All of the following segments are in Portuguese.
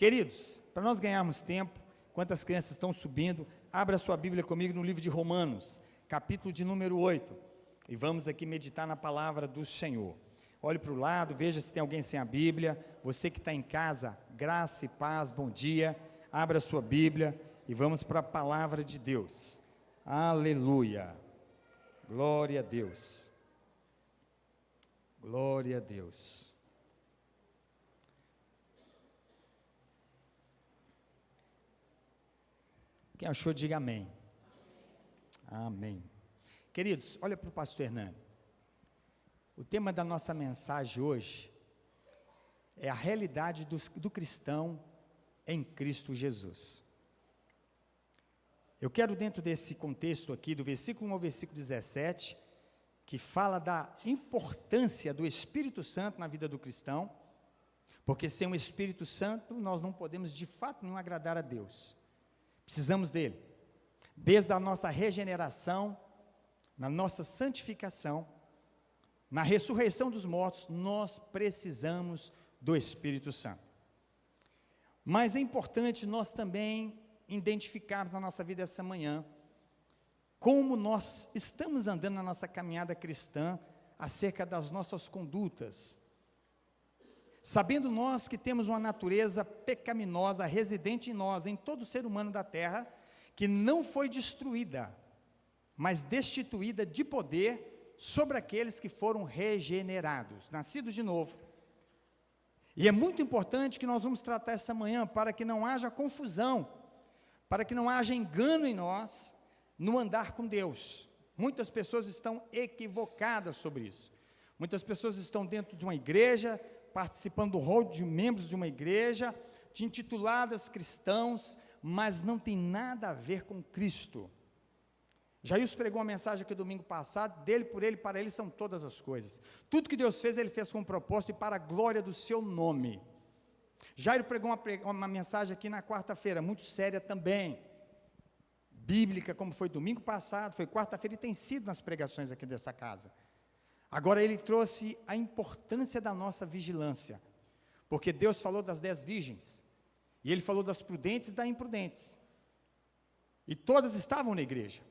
Queridos, para nós ganharmos tempo, enquanto as crianças estão subindo, abra sua Bíblia comigo no livro de Romanos, capítulo de número 8, e vamos aqui meditar na palavra do Senhor. Olhe para o lado, veja se tem alguém sem a Bíblia. Você que está em casa, graça e paz, bom dia. Abra sua Bíblia e vamos para a palavra de Deus. Aleluia, glória a Deus, glória a Deus. Quem achou, diga amém. Amém. Queridos, olha para o pastor Hernando. O tema da nossa mensagem hoje é a realidade do cristão em Cristo Jesus. Eu quero, dentro desse contexto aqui, do versículo 1 ao versículo 17, que fala da importância do Espírito Santo na vida do cristão, porque sem o Espírito Santo nós não podemos de fato não agradar a Deus. Precisamos dele, desde a nossa regeneração, na nossa santificação, na ressurreição dos mortos, nós precisamos do Espírito Santo. Mas é importante nós também identificarmos na nossa vida essa manhã, como nós estamos andando na nossa caminhada cristã, acerca das nossas condutas, sabendo nós que temos uma natureza pecaminosa residente em nós, em todo ser humano da terra, que não foi destruída, mas destituída de poder sobre aqueles que foram regenerados, nascidos de novo. E é muito importante que nós vamos tratar essa manhã, para que não haja confusão, para que não haja engano em nós, no andar com Deus. Muitas pessoas estão equivocadas sobre isso. Muitas pessoas estão dentro de uma igreja, participando do rol de membros de uma igreja, de intituladas cristãos, mas não tem nada a ver com Cristo. Jair pregou uma mensagem aqui domingo passado, dele, por ele, para ele são todas as coisas. Tudo que Deus fez, ele fez com propósito e para a glória do seu nome. Jair pregou uma mensagem aqui na quarta-feira, muito séria também, bíblica, como foi domingo passado, foi quarta-feira e tem sido nas pregações aqui dessa casa. Agora ele trouxe a importância da nossa vigilância, porque Deus falou das 10 virgens, e ele falou das prudentes e das imprudentes, e todas estavam na igreja,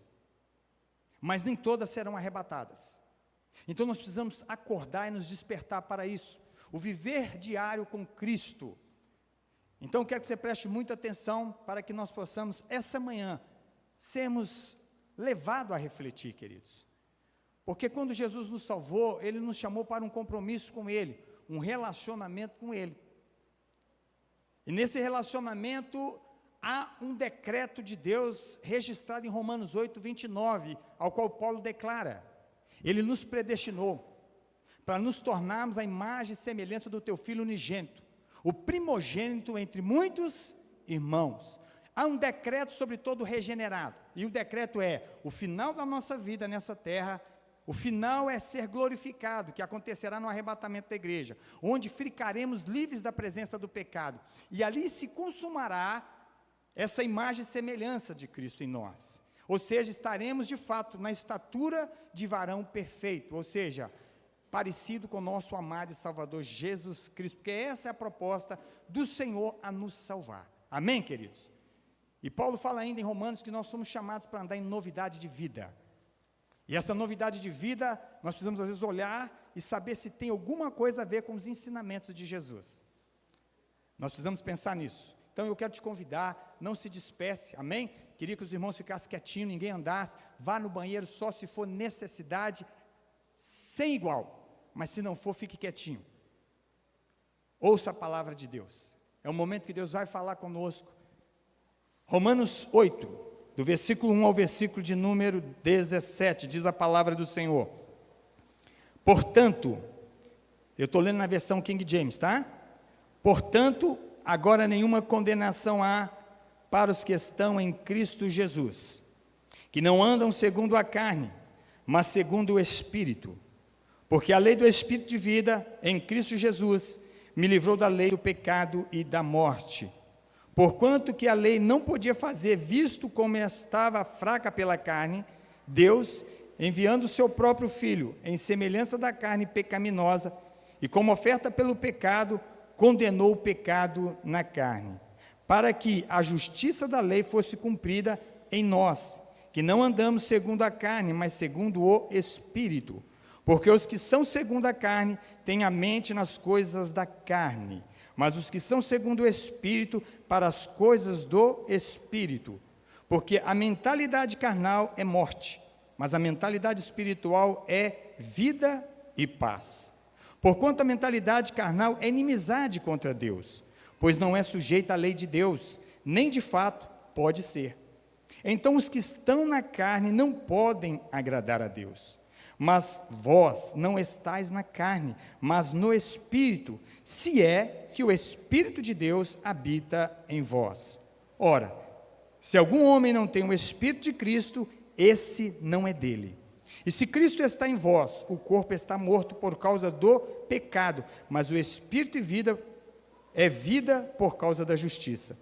mas nem todas serão arrebatadas. Então nós precisamos acordar e nos despertar para isso, o viver diário com Cristo. Então eu quero que você preste muita atenção, para que nós possamos, essa manhã, sermos levados a refletir, queridos. Porque quando Jesus nos salvou, Ele nos chamou para um compromisso com Ele, um relacionamento com Ele. E nesse relacionamento, há um decreto de Deus registrado em Romanos 8, 29, ao qual Paulo declara: Ele nos predestinou para nos tornarmos a imagem e semelhança do Teu Filho unigênito, o primogênito entre muitos irmãos. Há um decreto sobre todo regenerado, e o decreto é: o final da nossa vida nessa terra, o final é ser glorificado, que acontecerá no arrebatamento da igreja, onde ficaremos livres da presença do pecado, e ali se consumará essa imagem e semelhança de Cristo em nós, ou seja, estaremos de fato na estatura de varão perfeito, ou seja, parecido com o nosso amado e Salvador Jesus Cristo, porque essa é a proposta do Senhor a nos salvar. Amém, queridos? E Paulo fala ainda em Romanos que nós somos chamados para andar em novidade de vida, e essa novidade de vida, nós precisamos às vezes olhar e saber se tem alguma coisa a ver com os ensinamentos de Jesus. Nós precisamos pensar nisso. Então eu quero te convidar, não se disperse, amém? Queria que os irmãos ficassem quietinhos, ninguém andasse, vá no banheiro só se for necessidade, sem igual, mas se não for, fique quietinho. Ouça a palavra de Deus, é o momento que Deus vai falar conosco. Romanos 8, do versículo 1 ao versículo de número 17, diz a palavra do Senhor: Portanto, eu estou lendo na versão King James, tá? Portanto, agora nenhuma condenação há para os que estão em Cristo Jesus, que não andam segundo a carne, mas segundo o Espírito. Porque a lei do Espírito de vida, em Cristo Jesus, me livrou da lei do pecado e da morte. Porquanto que a lei não podia fazer, visto como estava fraca pela carne, Deus, enviando o seu próprio Filho, em semelhança da carne pecaminosa, e como oferta pelo pecado, condenou o pecado na carne, para que a justiça da lei fosse cumprida em nós, que não andamos segundo a carne, mas segundo o Espírito. Porque os que são segundo a carne têm a mente nas coisas da carne, mas os que são segundo o Espírito, para as coisas do Espírito. Porque a mentalidade carnal é morte, mas a mentalidade espiritual é vida e paz. Porquanto a mentalidade carnal é inimizade contra Deus, pois não é sujeita à lei de Deus, nem de fato pode ser. Então os que estão na carne não podem agradar a Deus. Mas vós não estáis na carne, mas no Espírito, se é que o Espírito de Deus habita em vós. Ora, se algum homem não tem o Espírito de Cristo, esse não é dele. E se Cristo está em vós, o corpo está morto por causa do pecado, mas o Espírito é vida por causa da justiça.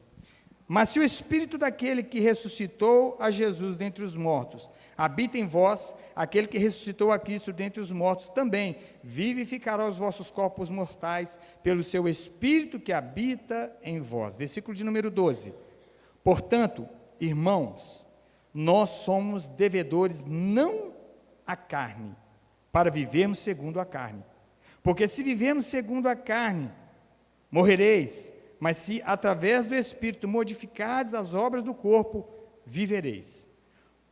Mas se o Espírito daquele que ressuscitou a Jesus dentre os mortos habita em vós, aquele que ressuscitou a Cristo dentre os mortos também vivificará os vossos corpos mortais pelo seu Espírito que habita em vós. Versículo de número 12. Portanto, irmãos, nós somos devedores não à carne, para vivermos segundo a carne. Porque se vivemos segundo a carne, morrereis, mas se através do Espírito modificardes as obras do corpo, vivereis.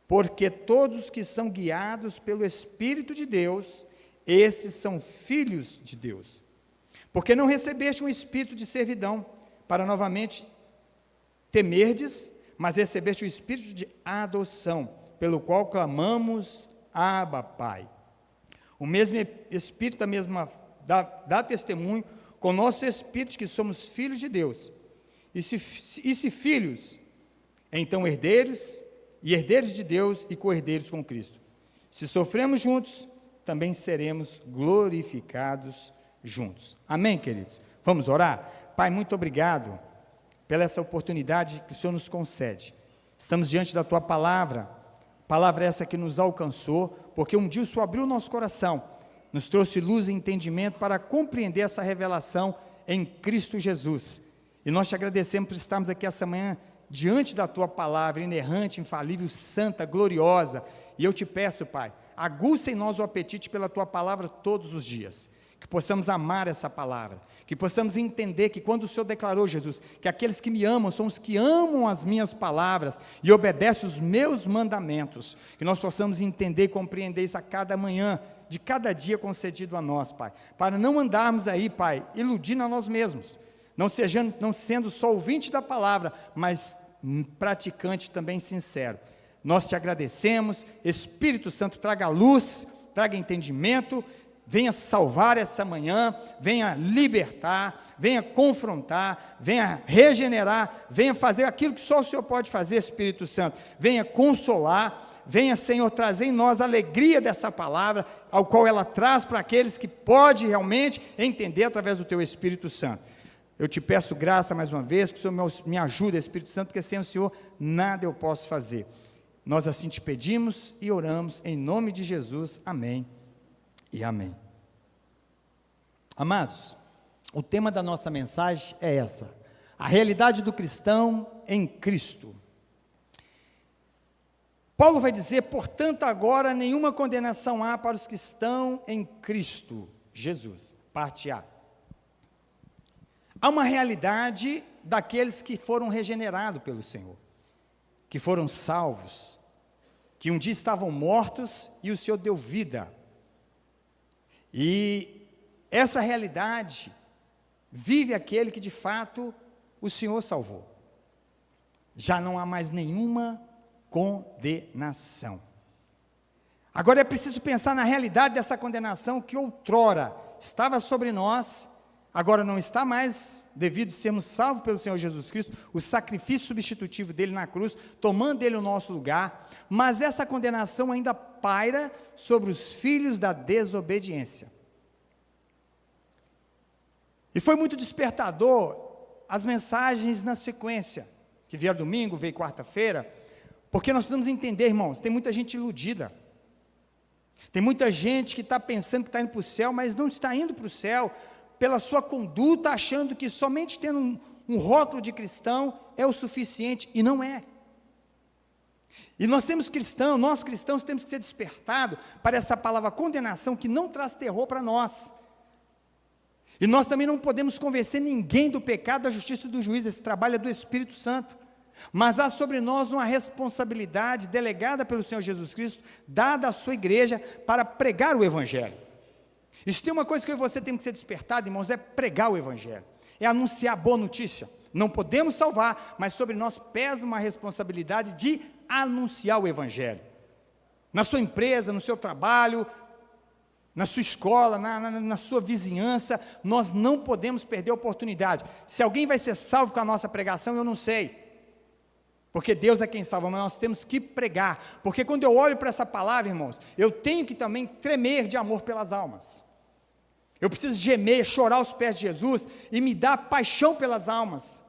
Porque todos os que são guiados pelo Espírito de Deus, esses são filhos de Deus. Porque não recebeste um espírito de servidão, para novamente temerdes, mas recebeste o espírito de adoção, pelo qual clamamos, Abba, Pai. O mesmo Espírito dá testemunho com o nosso Espírito que somos filhos de Deus. E se filhos, então herdeiros, e herdeiros de Deus e co-herdeiros com Cristo. Se sofremos juntos, também seremos glorificados juntos. Amém, queridos? Vamos orar? Pai, muito obrigado pela essa oportunidade que o Senhor nos concede. Estamos diante da Tua palavra essa que nos alcançou, porque um dia o Senhor abriu o nosso coração, nos trouxe luz e entendimento para compreender essa revelação em Cristo Jesus. E nós te agradecemos por estarmos aqui essa manhã, diante da Tua palavra, inerrante, infalível, santa, gloriosa, e eu te peço, Pai, aguça em nós o apetite pela Tua palavra todos os dias, que possamos amar essa palavra, que possamos entender que quando o Senhor declarou, Jesus, que aqueles que me amam são os que amam as minhas palavras e obedecem os meus mandamentos, que nós possamos entender e compreender isso a cada manhã, de cada dia concedido a nós, Pai, para não andarmos aí, Pai, iludindo a nós mesmos, não sendo só ouvinte da palavra, mas praticante também sincero. Nós te agradecemos, Espírito Santo, traga luz, traga entendimento, venha salvar essa manhã, venha libertar, venha confrontar, venha regenerar, venha fazer aquilo que só o Senhor pode fazer, Espírito Santo, venha consolar, venha, Senhor, trazer em nós a alegria dessa palavra, ao qual ela traz para aqueles que pode realmente entender através do Teu Espírito Santo. Eu te peço graça mais uma vez, que o Senhor me ajude, Espírito Santo, porque sem o Senhor nada eu posso fazer. Nós assim te pedimos e oramos em nome de Jesus. Amém e amém. Amados, o tema da nossa mensagem é essa: a realidade do cristão em Cristo. Paulo vai dizer, portanto, agora nenhuma condenação há para os que estão em Cristo Jesus. Parte A. Há uma realidade daqueles que foram regenerados pelo Senhor, que foram salvos, que um dia estavam mortos e o Senhor deu vida. E essa realidade vive aquele que de fato o Senhor salvou. Já não há mais nenhuma condenação. Agora é preciso pensar na realidade dessa condenação que outrora estava sobre nós, agora não está mais, devido a sermos salvos pelo Senhor Jesus Cristo, o sacrifício substitutivo dele na cruz, tomando ele o nosso lugar, mas essa condenação ainda paira sobre os filhos da desobediência. E foi muito despertador as mensagens na sequência, que vieram domingo, veio quarta-feira, porque nós precisamos entender, irmãos, tem muita gente iludida, tem muita gente que está pensando que está indo para o céu, mas não está indo para o céu, pela sua conduta, achando que somente tendo um rótulo de cristão é o suficiente, e não é. E nós cristãos temos que ser despertados para essa palavra condenação, que não traz terror para nós. E nós também não podemos convencer ninguém do pecado, da justiça e do juízo. Esse trabalho é do Espírito Santo. Mas há sobre nós uma responsabilidade delegada pelo Senhor Jesus Cristo, dada à sua igreja, para pregar o Evangelho. E se tem uma coisa que eu e você temos que ser despertados, irmãos, é pregar o Evangelho, é anunciar a boa notícia. Não podemos salvar, mas sobre nós pesa uma responsabilidade de anunciar o Evangelho. Na sua empresa, no seu trabalho, na sua escola, na sua vizinhança, nós não podemos perder a oportunidade. Se alguém vai ser salvo com a nossa pregação, eu não sei, porque Deus é quem salva, mas nós temos que pregar, porque quando eu olho para essa palavra, irmãos, eu tenho que também tremer de amor pelas almas. Eu preciso gemer, chorar aos pés de Jesus, e me dar paixão pelas almas,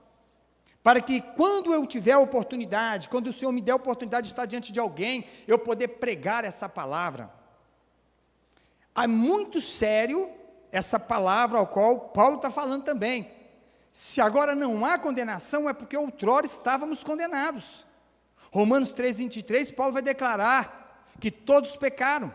para que quando eu tiver a oportunidade, quando o Senhor me der a oportunidade de estar diante de alguém, eu poder pregar essa palavra. É muito sério essa palavra ao qual Paulo está falando também. Se agora não há condenação, é porque outrora estávamos condenados. Romanos 3:23, Paulo vai declarar que todos pecaram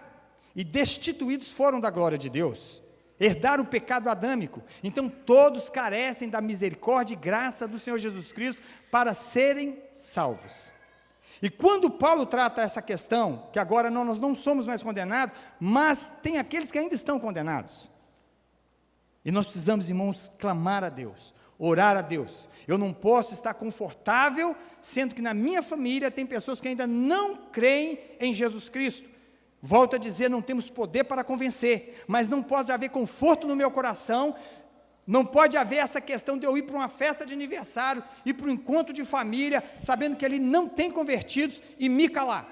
e destituídos foram da glória de Deus, herdaram o pecado adâmico. Então todos carecem da misericórdia e graça do Senhor Jesus Cristo para serem salvos. E quando Paulo trata essa questão, que agora nós não somos mais condenados, mas tem aqueles que ainda estão condenados. E nós precisamos, irmãos, clamar a Deus, orar a Deus. Eu não posso estar confortável, sendo que na minha família tem pessoas que ainda não creem em Jesus Cristo. Volto a dizer, não temos poder para convencer, mas não pode haver conforto no meu coração. Não pode haver essa questão de eu ir para uma festa de aniversário, ir para um encontro de família, sabendo que ali não tem convertidos, e me calar.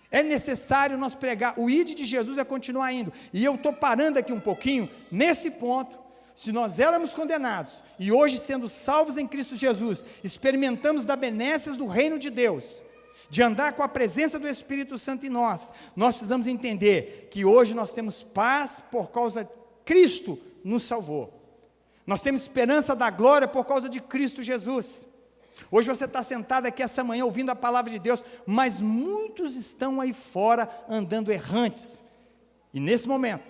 É necessário nós pregar, o ide de Jesus é continuar indo, e eu estou parando aqui um pouquinho, nesse ponto. Se nós éramos condenados, e hoje sendo salvos em Cristo Jesus, experimentamos das benesses do reino de Deus, de andar com a presença do Espírito Santo em nós, nós precisamos entender que hoje nós temos paz por causa de Cristo nos salvou. Nós temos esperança da glória por causa de Cristo Jesus. Hoje você está sentado aqui essa manhã ouvindo a palavra de Deus, mas muitos estão aí fora andando errantes. E nesse momento,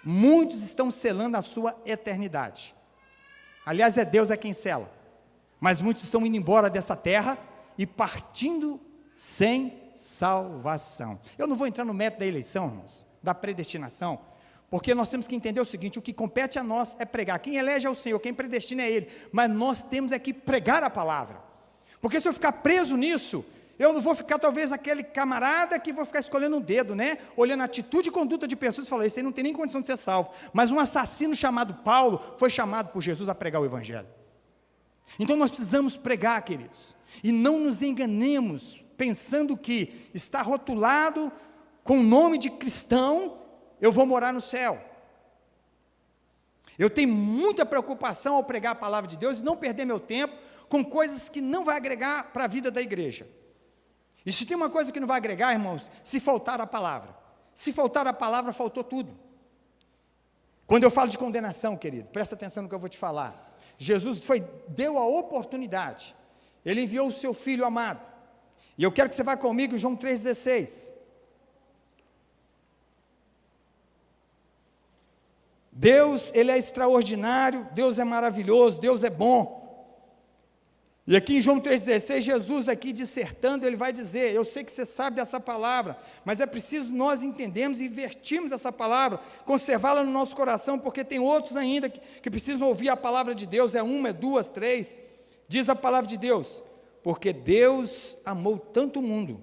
muitos estão selando a sua eternidade. Aliás, é Deus quem sela. Mas muitos estão indo embora dessa terra e partindo sem salvação. Eu não vou entrar no mérito da eleição, irmãos, da predestinação, porque nós temos que entender o seguinte: o que compete a nós é pregar. Quem elege é o Senhor, quem predestina é Ele, mas nós temos que pregar a palavra, porque se eu ficar preso nisso, eu não vou ficar talvez aquele camarada que vou ficar escolhendo um dedo, né, olhando a atitude e conduta de pessoas e falar, esse aí não tem nem condição de ser salvo. Mas um assassino chamado Paulo foi chamado por Jesus a pregar o Evangelho. Então nós precisamos pregar, queridos, e não nos enganemos, pensando que está rotulado com o nome de cristão, eu vou morar no céu. Eu tenho muita preocupação ao pregar a palavra de Deus e não perder meu tempo com coisas que não vai agregar para a vida da igreja. E se tem uma coisa que não vai agregar, irmãos, se faltar a palavra. Se faltar a palavra, faltou tudo. Quando eu falo de condenação, querido, presta atenção no que eu vou te falar. Jesus deu a oportunidade. Ele enviou o seu Filho amado. E eu quero que você vá comigo em João 3,16. Deus, Ele é extraordinário, Deus é maravilhoso, Deus é bom. E aqui em João 3,16, Jesus aqui dissertando, Ele vai dizer, eu sei que você sabe dessa palavra, mas é preciso nós entendermos e invertirmos essa palavra, conservá-la no nosso coração, porque tem outros ainda que precisam ouvir a palavra de Deus, é uma, é duas, três. Diz a palavra de Deus, porque Deus amou tanto o mundo,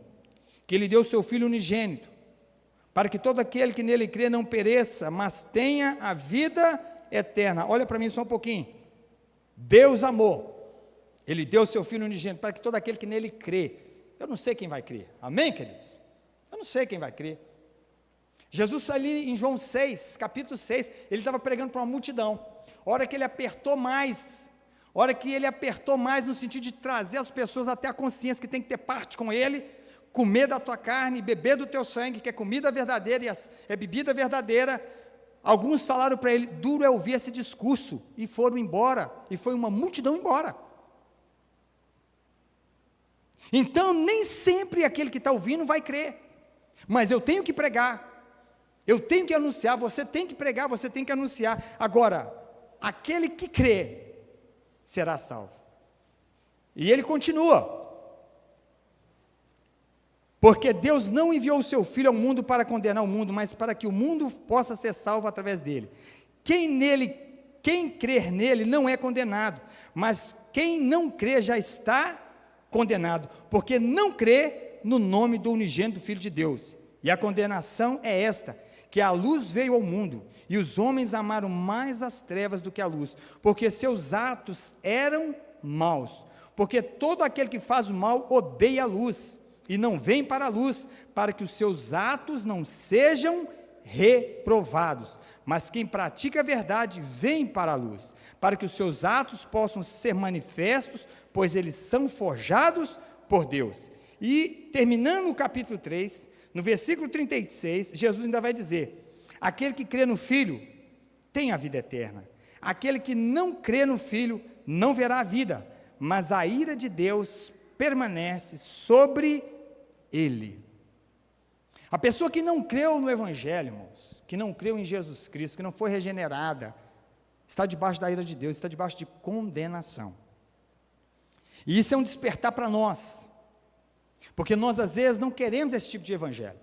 que Ele deu o seu Filho unigênito, para que todo aquele que nele crê não pereça, mas tenha a vida eterna. Olha para mim só um pouquinho. Deus amou, Ele deu o seu Filho unigênito, para que todo aquele que nele crê. Eu não sei quem vai crer, amém, queridos? Eu não sei quem vai crer. Jesus ali em João 6, capítulo 6, Ele estava pregando para uma multidão. A hora que Ele apertou mais, no sentido de trazer as pessoas até a consciência que tem que ter parte com Ele, comer da tua carne, beber do teu sangue, que é comida verdadeira e é bebida verdadeira. Alguns falaram para ele, duro é ouvir esse discurso, e foram embora, e foi uma multidão embora. Então, nem sempre aquele que está ouvindo vai crer, mas eu tenho que pregar, eu tenho que anunciar, você tem que pregar, você tem que anunciar. Agora, aquele que crê, será salvo. E ele continua, porque Deus não enviou o seu Filho ao mundo para condenar o mundo, mas para que o mundo possa ser salvo através dele. Quem crer nele não é condenado, mas quem não crê já está condenado, porque não crê no nome do unigênito Filho de Deus. E a condenação é esta, que a luz veio ao mundo, e os homens amaram mais as trevas do que a luz, porque seus atos eram maus. Porque todo aquele que faz o mal odeia a luz, e não vem para a luz, para que os seus atos não sejam reprovados. Mas quem pratica a verdade vem para a luz, para que os seus atos possam ser manifestos, pois eles são forjados por Deus. E, terminando o capítulo 3, no versículo 36, Jesus ainda vai dizer, aquele que crê no Filho tem a vida eterna. Aquele que não crê no Filho não verá a vida, mas a ira de Deus permanece sobre ele. A pessoa que não creu no Evangelho, irmãos, que não creu em Jesus Cristo, que não foi regenerada, está debaixo da ira de Deus, está debaixo de condenação. E isso é um despertar para nós, porque nós às vezes não queremos esse tipo de evangelho.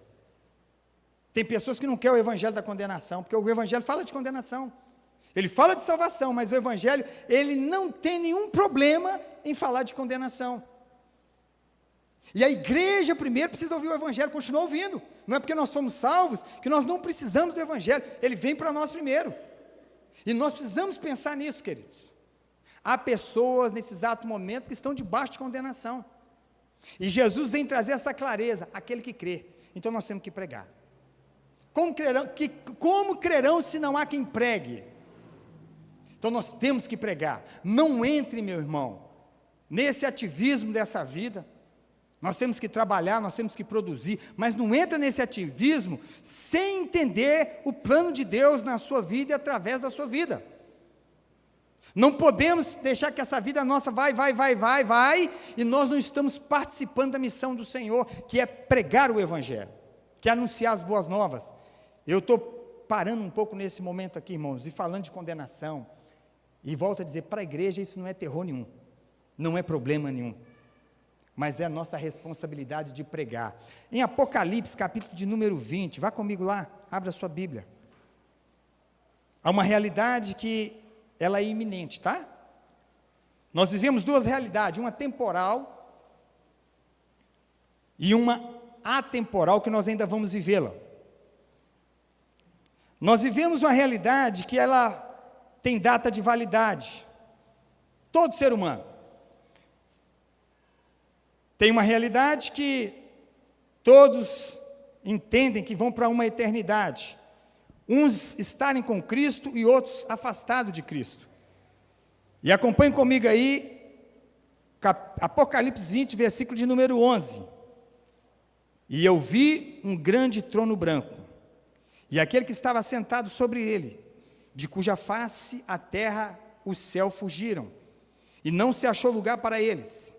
Tem pessoas que não querem o evangelho da condenação, porque o evangelho fala de condenação, ele fala de salvação, mas o evangelho, ele não tem nenhum problema em falar de condenação. E a igreja primeiro precisa ouvir o evangelho, continuar ouvindo, não é porque nós somos salvos, que nós não precisamos do evangelho, ele vem para nós primeiro, e nós precisamos pensar nisso, queridos. Há pessoas nesse exato momento que estão debaixo de condenação, e Jesus vem trazer essa clareza, aquele que crê, então nós temos que pregar. Como crerão se não há quem pregue? Então nós temos que pregar. Não entre, meu irmão, nesse ativismo dessa vida. Nós temos que trabalhar, nós temos que produzir, mas não entra nesse ativismo sem entender o plano de Deus na sua vida e através da sua vida. Não podemos deixar que essa vida nossa vai, e nós não estamos participando da missão do Senhor, que é pregar o Evangelho, que é anunciar as boas novas. Eu estou parando um pouco nesse momento aqui, irmãos, e falando de condenação, e volto a dizer, para a igreja isso não é terror nenhum, não é problema nenhum, mas é a nossa responsabilidade de pregar. Em Apocalipse, capítulo de número 20, vá comigo lá, abra a sua Bíblia. Há uma realidade que ela é iminente, tá? Nós vivemos duas realidades, uma temporal e uma atemporal, que nós ainda vamos vivê-la. Nós vivemos uma realidade que ela tem data de validade. Todo ser humano tem uma realidade que todos entendem que vão para uma eternidade. Uns estarem com Cristo e outros afastados de Cristo. E acompanhe comigo aí, Apocalipse 20, versículo de número 11. E eu vi um grande trono branco, e aquele que estava sentado sobre ele, de cuja face a terra e o céu fugiram, e não se achou lugar para eles.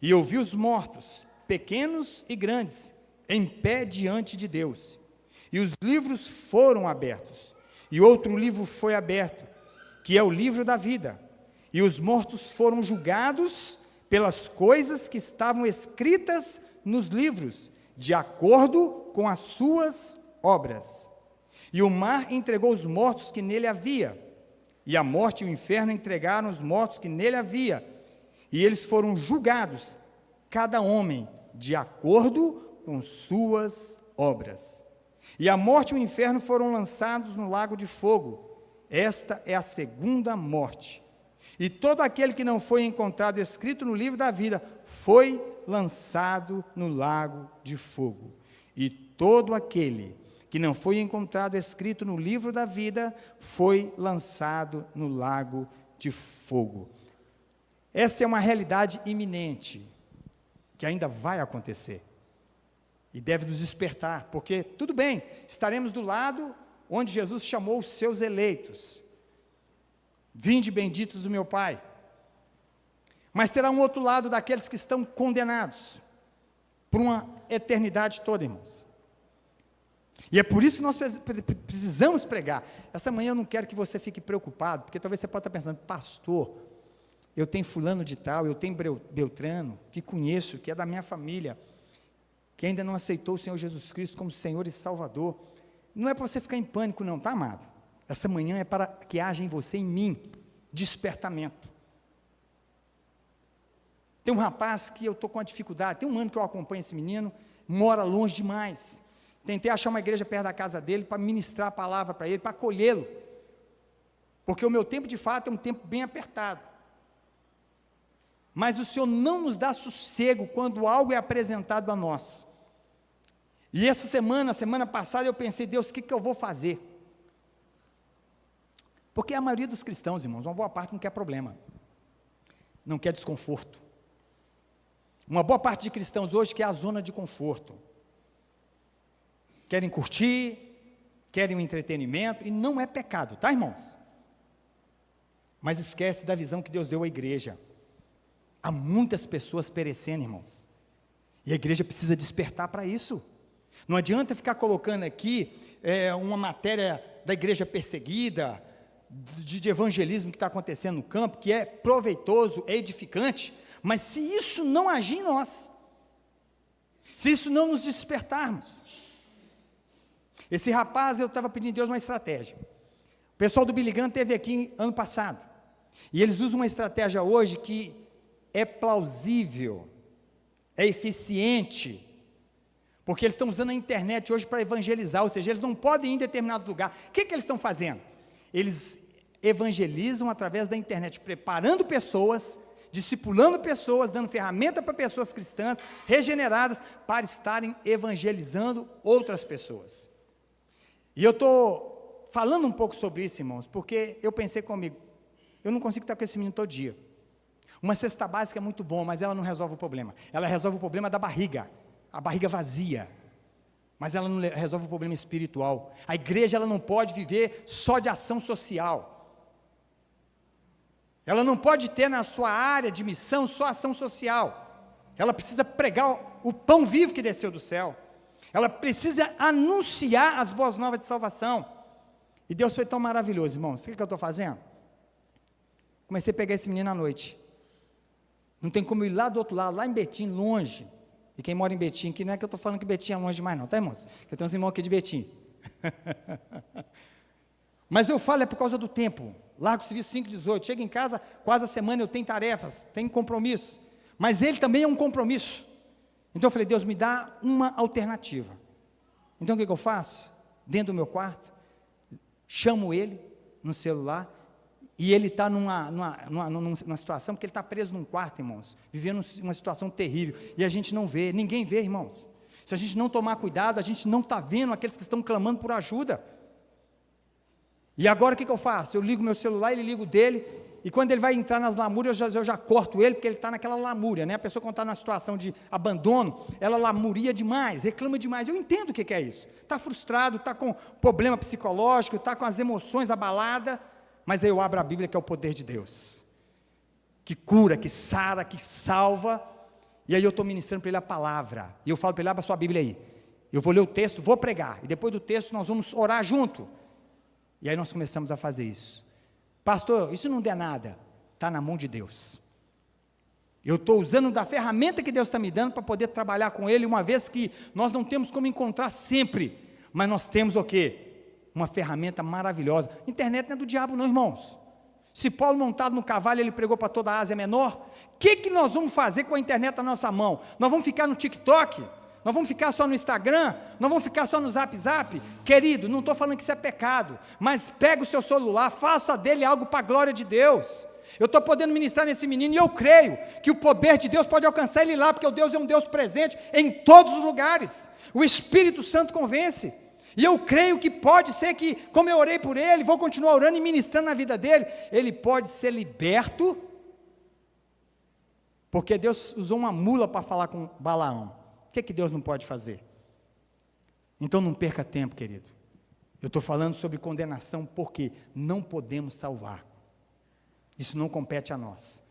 E eu vi os mortos, pequenos e grandes, em pé diante de Deus. E os livros foram abertos, e outro livro foi aberto, que é o livro da vida. E os mortos foram julgados pelas coisas que estavam escritas nos livros, de acordo com as suas obras. E o mar entregou os mortos que nele havia, e a morte e o inferno entregaram os mortos que nele havia, e eles foram julgados, cada homem, de acordo com suas obras. E a morte e o inferno foram lançados no lago de fogo. Esta é a segunda morte. E todo aquele que não foi encontrado escrito no livro da vida foi lançado no lago de fogo. E todo aquele que não foi encontrado escrito no livro da vida foi lançado no lago de fogo. Essa é uma realidade iminente, que ainda vai acontecer. E deve nos despertar, porque, tudo bem, estaremos do lado onde Jesus chamou os seus eleitos. Vinde benditos do meu Pai. Mas terá um outro lado daqueles que estão condenados por uma eternidade toda, irmãos. E é por isso que nós precisamos pregar. Essa manhã eu não quero que você fique preocupado, porque talvez você possa estar pensando, pastor, eu tenho fulano de tal, eu tenho Beltrano, que conheço, que é da minha família, que ainda não aceitou o Senhor Jesus Cristo como Senhor e Salvador. Não é para você ficar em pânico não, tá, amado? Essa manhã é para que haja em você, em mim, despertamento. Tem um rapaz que eu estou com uma dificuldade, tem um ano que eu acompanho esse menino, mora longe demais. Tentei achar uma igreja perto da casa dele para ministrar a palavra para ele, para acolhê-lo. Porque o meu tempo de fato é um tempo bem apertado. Mas o Senhor não nos dá sossego quando algo é apresentado a nós. E essa semana passada eu pensei, Deus, o que eu vou fazer? Porque a maioria dos cristãos, irmãos, uma boa parte não quer problema, não quer desconforto. Uma boa parte de cristãos hoje quer a zona de conforto. Querem curtir, querem um entretenimento, e não é pecado, tá, irmãos? Mas esquece da visão que Deus deu à igreja. Há muitas pessoas perecendo, irmãos, e a igreja precisa despertar para isso. Não adianta ficar colocando aqui uma matéria da igreja perseguida, de evangelismo que está acontecendo no campo, que é proveitoso, é edificante, mas se isso não agir em nós, se isso não nos despertarmos. Esse rapaz, eu estava pedindo a Deus uma estratégia. O pessoal do Billy Graham esteve aqui ano passado, e eles usam uma estratégia hoje que é plausível, é eficiente, porque eles estão usando a internet hoje para evangelizar, ou seja, eles não podem ir em determinado lugar. O que eles estão fazendo? Eles evangelizam através da internet, preparando pessoas, discipulando pessoas, dando ferramenta para pessoas cristãs, regeneradas, para estarem evangelizando outras pessoas. E eu estou falando um pouco sobre isso, irmãos, porque eu pensei comigo, eu não consigo estar com esse menino todo dia. Uma cesta básica é muito bom, mas ela não resolve o problema. Ela resolve o problema da barriga, a barriga vazia. Mas ela não resolve o problema espiritual. A igreja ela não pode viver só de ação social. Ela não pode ter na sua área de missão só ação social. Ela precisa pregar o pão vivo que desceu do céu. Ela precisa anunciar as boas novas de salvação. E Deus foi tão maravilhoso, irmãos. Sabe o que eu estou fazendo? Comecei a pegar esse menino à noite. Não tem como ir lá do outro lado, lá em Betim, longe. E quem mora em Betim, que não é que eu estou falando que Betim é longe demais não, tá, irmãos? Eu tenho uns irmãos aqui de Betim. Mas eu falo, é por causa do tempo. Largo o serviço 5h18, chego em casa, quase a semana eu tenho tarefas, tenho compromissos. Mas ele também é um compromisso. Então eu falei, Deus, me dá uma alternativa. Então o que eu faço? Dentro do meu quarto, chamo ele no celular, e ele está numa situação, porque ele está preso num quarto, irmãos, vivendo uma situação terrível, e a gente não vê, ninguém vê, irmãos. Se a gente não tomar cuidado, a gente não está vendo aqueles que estão clamando por ajuda. E agora o que eu faço? Eu ligo meu celular, ele liga o dele, e quando ele vai entrar nas lamúrias, eu já corto ele, porque ele está naquela lamúria, né? A pessoa quando está numa situação de abandono, ela lamuria demais, reclama demais. Eu entendo o que é isso. Está frustrado, está com problema psicológico, está com as emoções abaladas, mas aí eu abro a Bíblia, que é o poder de Deus, que cura, que sara, que salva, e aí eu estou ministrando para ele a palavra, e eu falo para ele, abra a sua Bíblia aí, eu vou ler o texto, vou pregar, e depois do texto nós vamos orar junto, e aí nós começamos a fazer isso. Pastor, isso não der nada, está na mão de Deus, eu estou usando da ferramenta que Deus está me dando, para poder trabalhar com ele, uma vez que nós não temos como encontrar sempre, mas nós temos o quê? Uma ferramenta maravilhosa. Internet não é do diabo não, irmãos. Se Paulo montado no cavalo, ele pregou para toda a Ásia Menor, o que nós vamos fazer com a internet na nossa mão? Nós vamos ficar no TikTok? Nós vamos ficar só no Instagram? Nós vamos ficar só no Zap? Querido, não estou falando que isso é pecado, mas pega o seu celular, faça dele algo para a glória de Deus. Eu estou podendo ministrar nesse menino, e eu creio que o poder de Deus pode alcançar ele lá, porque o Deus é um Deus presente em todos os lugares. O Espírito Santo convence. E eu creio que pode ser que, como eu orei por ele, vou continuar orando e ministrando na vida dele, ele pode ser liberto, porque Deus usou uma mula para falar com Balaão. O que Deus não pode fazer? Então não perca tempo, querido. Eu estou falando sobre condenação porque não podemos salvar. Isso não compete a nós.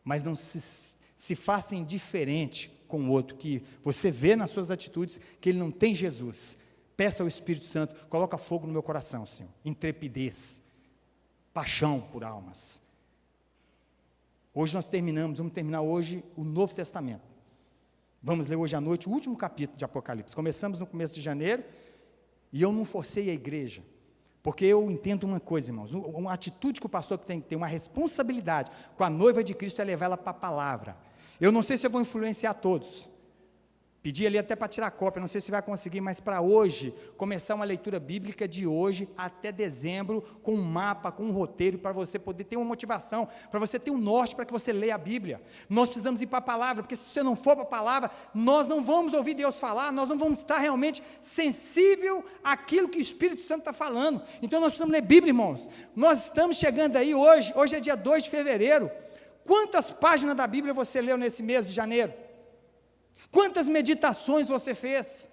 Mas não se faça indiferente com o outro, que você vê nas suas atitudes que ele não tem Jesus. Peça ao Espírito Santo, coloca fogo no meu coração, Senhor. Intrepidez, paixão por almas. Hoje nós vamos terminar hoje o Novo Testamento. Vamos ler hoje à noite o último capítulo de Apocalipse. Começamos no começo de janeiro, e eu não forcei a igreja, porque eu entendo uma coisa, irmãos, uma atitude que o pastor tem que ter, uma responsabilidade com a noiva de Cristo é levar ela para a palavra. Eu não sei se eu vou influenciar todos. Pedi ali até para tirar cópia, não sei se vai conseguir, mas para hoje, começar uma leitura bíblica de hoje até dezembro, com um mapa, com um roteiro, para você poder ter uma motivação, para você ter um norte, para que você leia a Bíblia. Nós precisamos ir para a palavra, porque se você não for para a palavra, nós não vamos ouvir Deus falar, nós não vamos estar realmente sensível àquilo que o Espírito Santo está falando. Então nós precisamos ler Bíblia, irmãos. Nós estamos chegando aí hoje é dia 2 de fevereiro. Quantas páginas da Bíblia você leu nesse mês de janeiro? Quantas meditações você fez?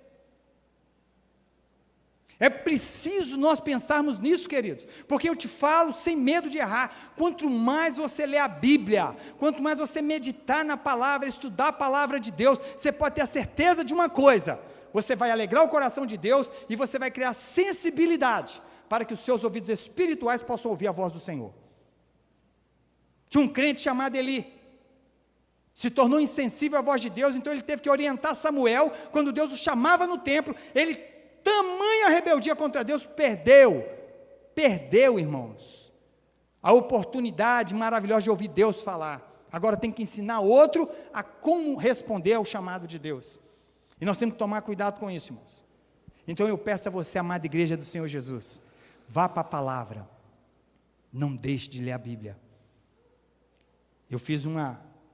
É preciso nós pensarmos nisso, queridos, porque eu te falo sem medo de errar, quanto mais você ler a Bíblia, quanto mais você meditar na palavra, estudar a palavra de Deus, você pode ter a certeza de uma coisa, você vai alegrar o coração de Deus, e você vai criar sensibilidade, para que os seus ouvidos espirituais possam ouvir a voz do Senhor. Tinha um crente chamado Eli, se tornou insensível à voz de Deus, então ele teve que orientar Samuel, quando Deus o chamava no templo, ele, tamanha rebeldia contra Deus, perdeu, irmãos, a oportunidade maravilhosa de ouvir Deus falar. Agora tem que ensinar outro a como responder ao chamado de Deus, e nós temos que tomar cuidado com isso, irmãos. Então eu peço a você, amada igreja do Senhor Jesus, vá para a palavra, não deixe de ler a Bíblia.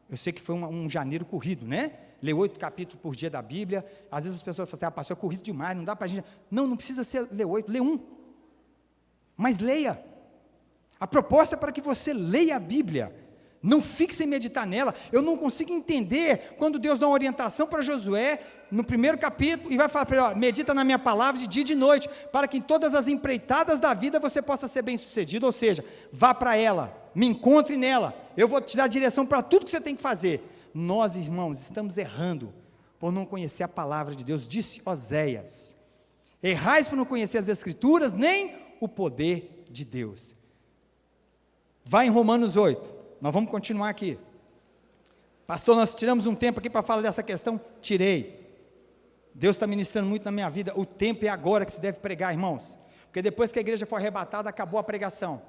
Eu sei que foi um janeiro corrido, né? Ler 8 capítulos por dia da Bíblia. Às vezes as pessoas falam assim, pastor, é corrido demais, não dá para a gente... Não precisa ler 8, lê 1. Mas leia. A proposta é para que você leia a Bíblia. Não fique sem meditar nela. Eu não consigo entender quando Deus dá uma orientação para Josué, no primeiro capítulo, e vai falar para ele, medita na minha palavra de dia e de noite, para que em todas as empreitadas da vida você possa ser bem sucedido, ou seja, vá para ela, me encontre nela, eu vou te dar direção para tudo que você tem que fazer. Nós, irmãos, estamos errando por não conhecer a palavra de Deus. Disse Oséias, errais por não conhecer as Escrituras, nem o poder de Deus. Vai em Romanos 8, nós vamos continuar aqui. Pastor, nós tiramos um tempo aqui para falar dessa questão, tirei. Deus está ministrando muito na minha vida, o tempo é agora que se deve pregar, irmãos, porque depois que a igreja foi arrebatada, acabou a pregação.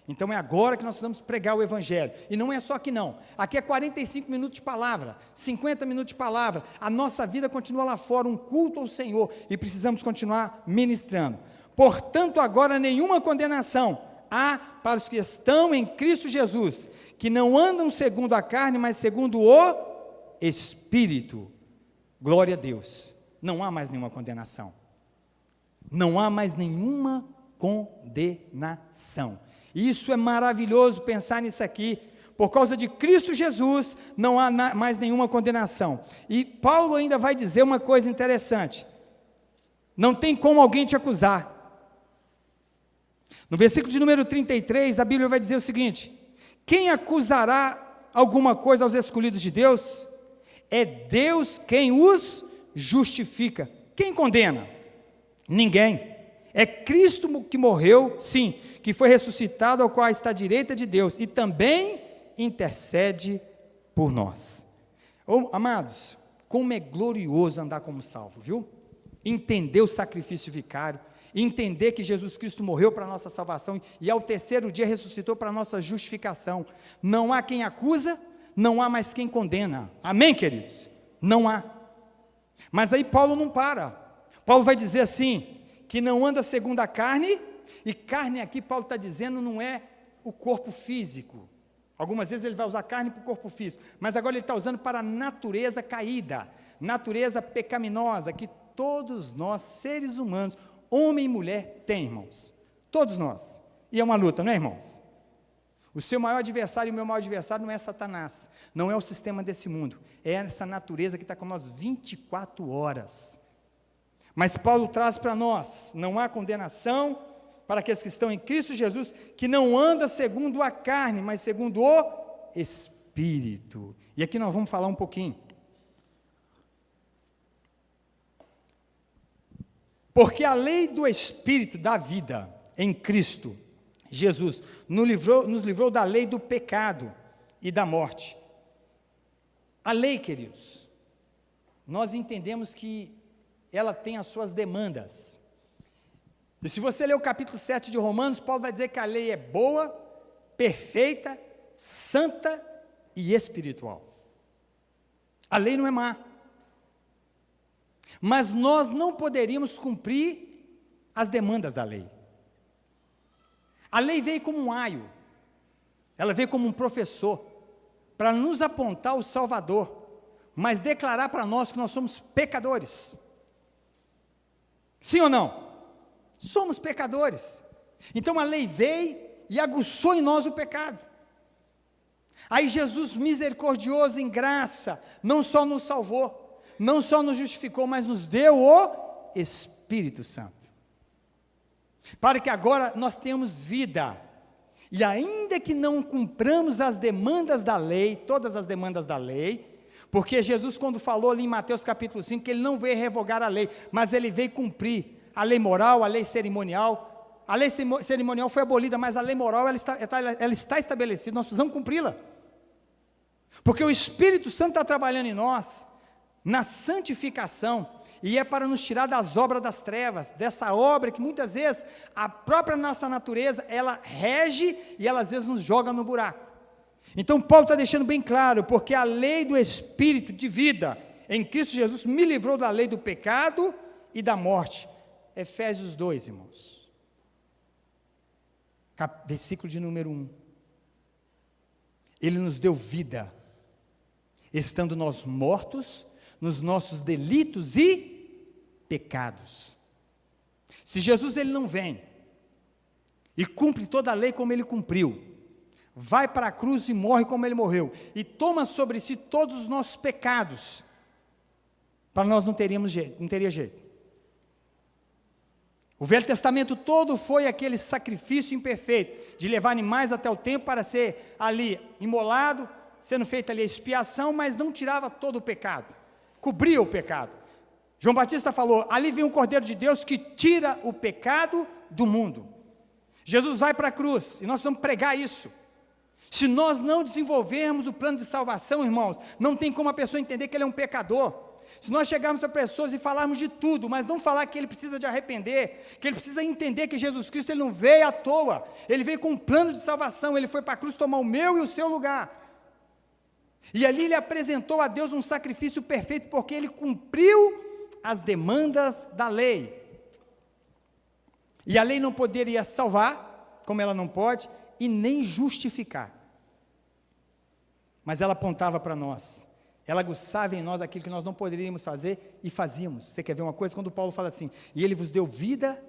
Então é agora que nós precisamos pregar o Evangelho, e não é só aqui não, aqui é 45 minutos de palavra, 50 minutos de palavra, a nossa vida continua lá fora, um culto ao Senhor, e precisamos continuar ministrando. Portanto, agora nenhuma condenação há para os que estão em Cristo Jesus, que não andam segundo a carne, mas segundo o Espírito. Glória a Deus, não há mais nenhuma condenação, não há mais nenhuma condenação. Isso é maravilhoso pensar nisso aqui. Por causa de Cristo Jesus, não há mais nenhuma condenação. E Paulo ainda vai dizer uma coisa interessante. Não tem como alguém te acusar. No versículo de número 33, a Bíblia vai dizer o seguinte: quem acusará alguma coisa aos escolhidos de Deus? É Deus quem os justifica. Quem condena? Ninguém. É Cristo que morreu, sim, que foi ressuscitado, ao qual está à direita de Deus, e também intercede por nós. Amados, como é glorioso andar como salvo, viu? Entender o sacrifício vicário, entender que Jesus Cristo morreu para a nossa salvação, e ao terceiro dia ressuscitou para a nossa justificação. Não há quem acusa, não há mais quem condena. Amém, queridos? Não há. Mas aí Paulo não para. Paulo vai dizer assim, que não anda segundo a carne, e carne aqui Paulo está dizendo não é o corpo físico. Algumas vezes ele vai usar carne para o corpo físico, mas agora ele está usando para a natureza caída, natureza pecaminosa, que todos nós, seres humanos, homem e mulher, tem, irmãos. Todos nós. E é uma luta, não é, irmãos? O seu maior adversário e o meu maior adversário não é Satanás, não é o sistema desse mundo, é essa natureza que está com nós 24 horas. Mas Paulo traz para nós: não há condenação para aqueles que estão em Cristo Jesus, que não anda segundo a carne, mas segundo o Espírito. E aqui nós vamos falar um pouquinho. Porque a lei do Espírito da vida em Cristo Jesus nos livrou da lei do pecado e da morte. A lei, queridos, nós entendemos que ela tem as suas demandas. E se você ler o capítulo 7 de Romanos, Paulo vai dizer que a lei é boa, perfeita, santa e espiritual. A lei não é má. Mas nós não poderíamos cumprir as demandas da lei. A lei veio como um aio, ela veio como um professor, para nos apontar o Salvador, mas declarar para nós que nós somos pecadores. Sim ou não? Somos pecadores. Então a lei veio e aguçou em nós o pecado. Aí Jesus, misericordioso em graça, não só nos salvou, não só nos justificou, mas nos deu o Espírito Santo. Para que agora nós tenhamos vida. E ainda que não cumpramos as demandas da lei, todas as demandas da lei, porque Jesus, quando falou ali em Mateus capítulo 5, que ele não veio revogar a lei, mas ele veio cumprir a lei moral, a lei cerimonial. A lei cerimonial foi abolida, mas a lei moral ela está estabelecida, nós precisamos cumpri-la. Porque o Espírito Santo está trabalhando em nós, na santificação, e é para nos tirar das obras das trevas, dessa obra que muitas vezes a própria nossa natureza, ela rege e ela às vezes nos joga no buraco. Então Paulo está deixando bem claro, porque a lei do Espírito de vida em Cristo Jesus me livrou da lei do pecado e da morte. Efésios 2, irmãos, versículo de número 1, ele nos deu vida, estando nós mortos nos nossos delitos e pecados. Se Jesus ele não vem e cumpre toda a lei como ele cumpriu, vai para a cruz e morre como ele morreu, e toma sobre si todos os nossos pecados, para nós não teria jeito. O Velho Testamento todo foi aquele sacrifício imperfeito, de levar animais até o templo para ser ali imolado, sendo feita ali a expiação, mas não tirava todo o pecado, cobria o pecado. João Batista falou, ali vem o Cordeiro de Deus que tira o pecado do mundo. Jesus vai para a cruz, e nós vamos pregar isso. Se nós não desenvolvermos o plano de salvação, irmãos, não tem como a pessoa entender que ele é um pecador. Se nós chegarmos a pessoas e falarmos de tudo, mas não falar que ele precisa de arrepender, que ele precisa entender que Jesus Cristo ele não veio à toa, ele veio com um plano de salvação, ele foi para a cruz tomar o meu e o seu lugar. E ali ele apresentou a Deus um sacrifício perfeito, porque ele cumpriu as demandas da lei. E a lei não poderia salvar, como ela não pode, e nem justificar. Mas ela apontava para nós. Ela aguçava em nós aquilo que nós não poderíamos fazer e fazíamos. Você quer ver uma coisa? Quando Paulo fala assim, e ele vos deu vida,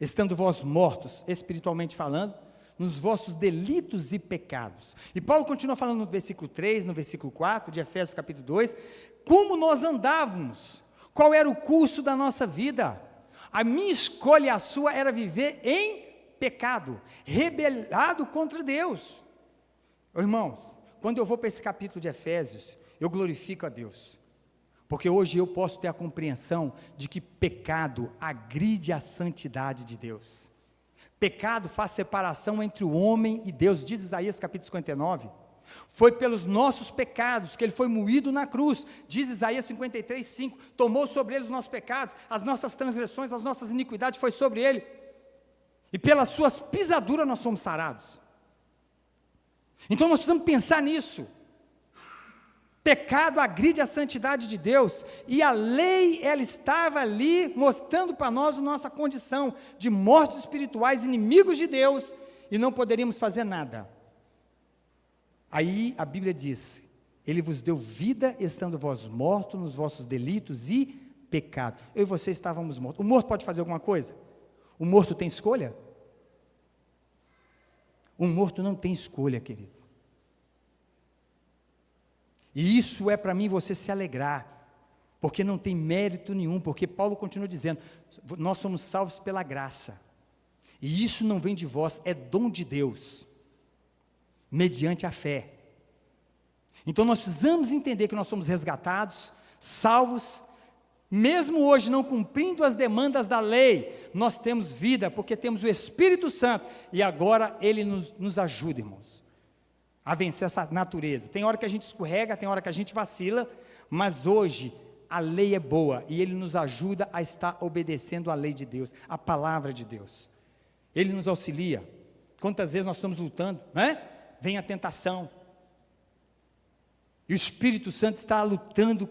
estando vós mortos, espiritualmente falando, nos vossos delitos e pecados. E Paulo continua falando no versículo 3, no versículo 4, de Efésios capítulo 2, como nós andávamos, qual era o curso da nossa vida. A minha escolha e a sua era viver em pecado, rebelado contra Deus. Irmãos, quando eu vou para esse capítulo de Efésios, eu glorifico a Deus, porque hoje eu posso ter a compreensão de que pecado agride a santidade de Deus. Pecado faz separação entre o homem e Deus, diz Isaías capítulo 59, foi pelos nossos pecados que ele foi moído na cruz, diz Isaías 53, 5, tomou sobre ele os nossos pecados, as nossas transgressões, as nossas iniquidades foi sobre ele, e pelas suas pisaduras nós somos sarados. Então nós precisamos pensar nisso. Pecado agride a santidade de Deus, e a lei, ela estava ali, mostrando para nós a nossa condição de mortos espirituais, inimigos de Deus, e não poderíamos fazer nada. Aí a Bíblia diz, ele vos deu vida, estando vós mortos nos vossos delitos e pecado. Eu e você estávamos mortos. O morto pode fazer alguma coisa? O morto tem escolha? O morto não tem escolha, querido. E isso é para mim você se alegrar, porque não tem mérito nenhum, porque Paulo continua dizendo, nós somos salvos pela graça, e isso não vem de vós, é dom de Deus, mediante a fé. Então nós precisamos entender que nós somos resgatados, salvos, mesmo hoje não cumprindo as demandas da lei, nós temos vida, porque temos o Espírito Santo, e agora Ele nos ajuda, irmãos, a vencer essa natureza. Tem hora que a gente escorrega, tem hora que a gente vacila, mas hoje a lei é boa, e Ele nos ajuda a estar obedecendo a lei de Deus, a palavra de Deus. Ele nos auxilia. Quantas vezes nós estamos lutando, né? Vem a tentação, e o Espírito Santo está lutando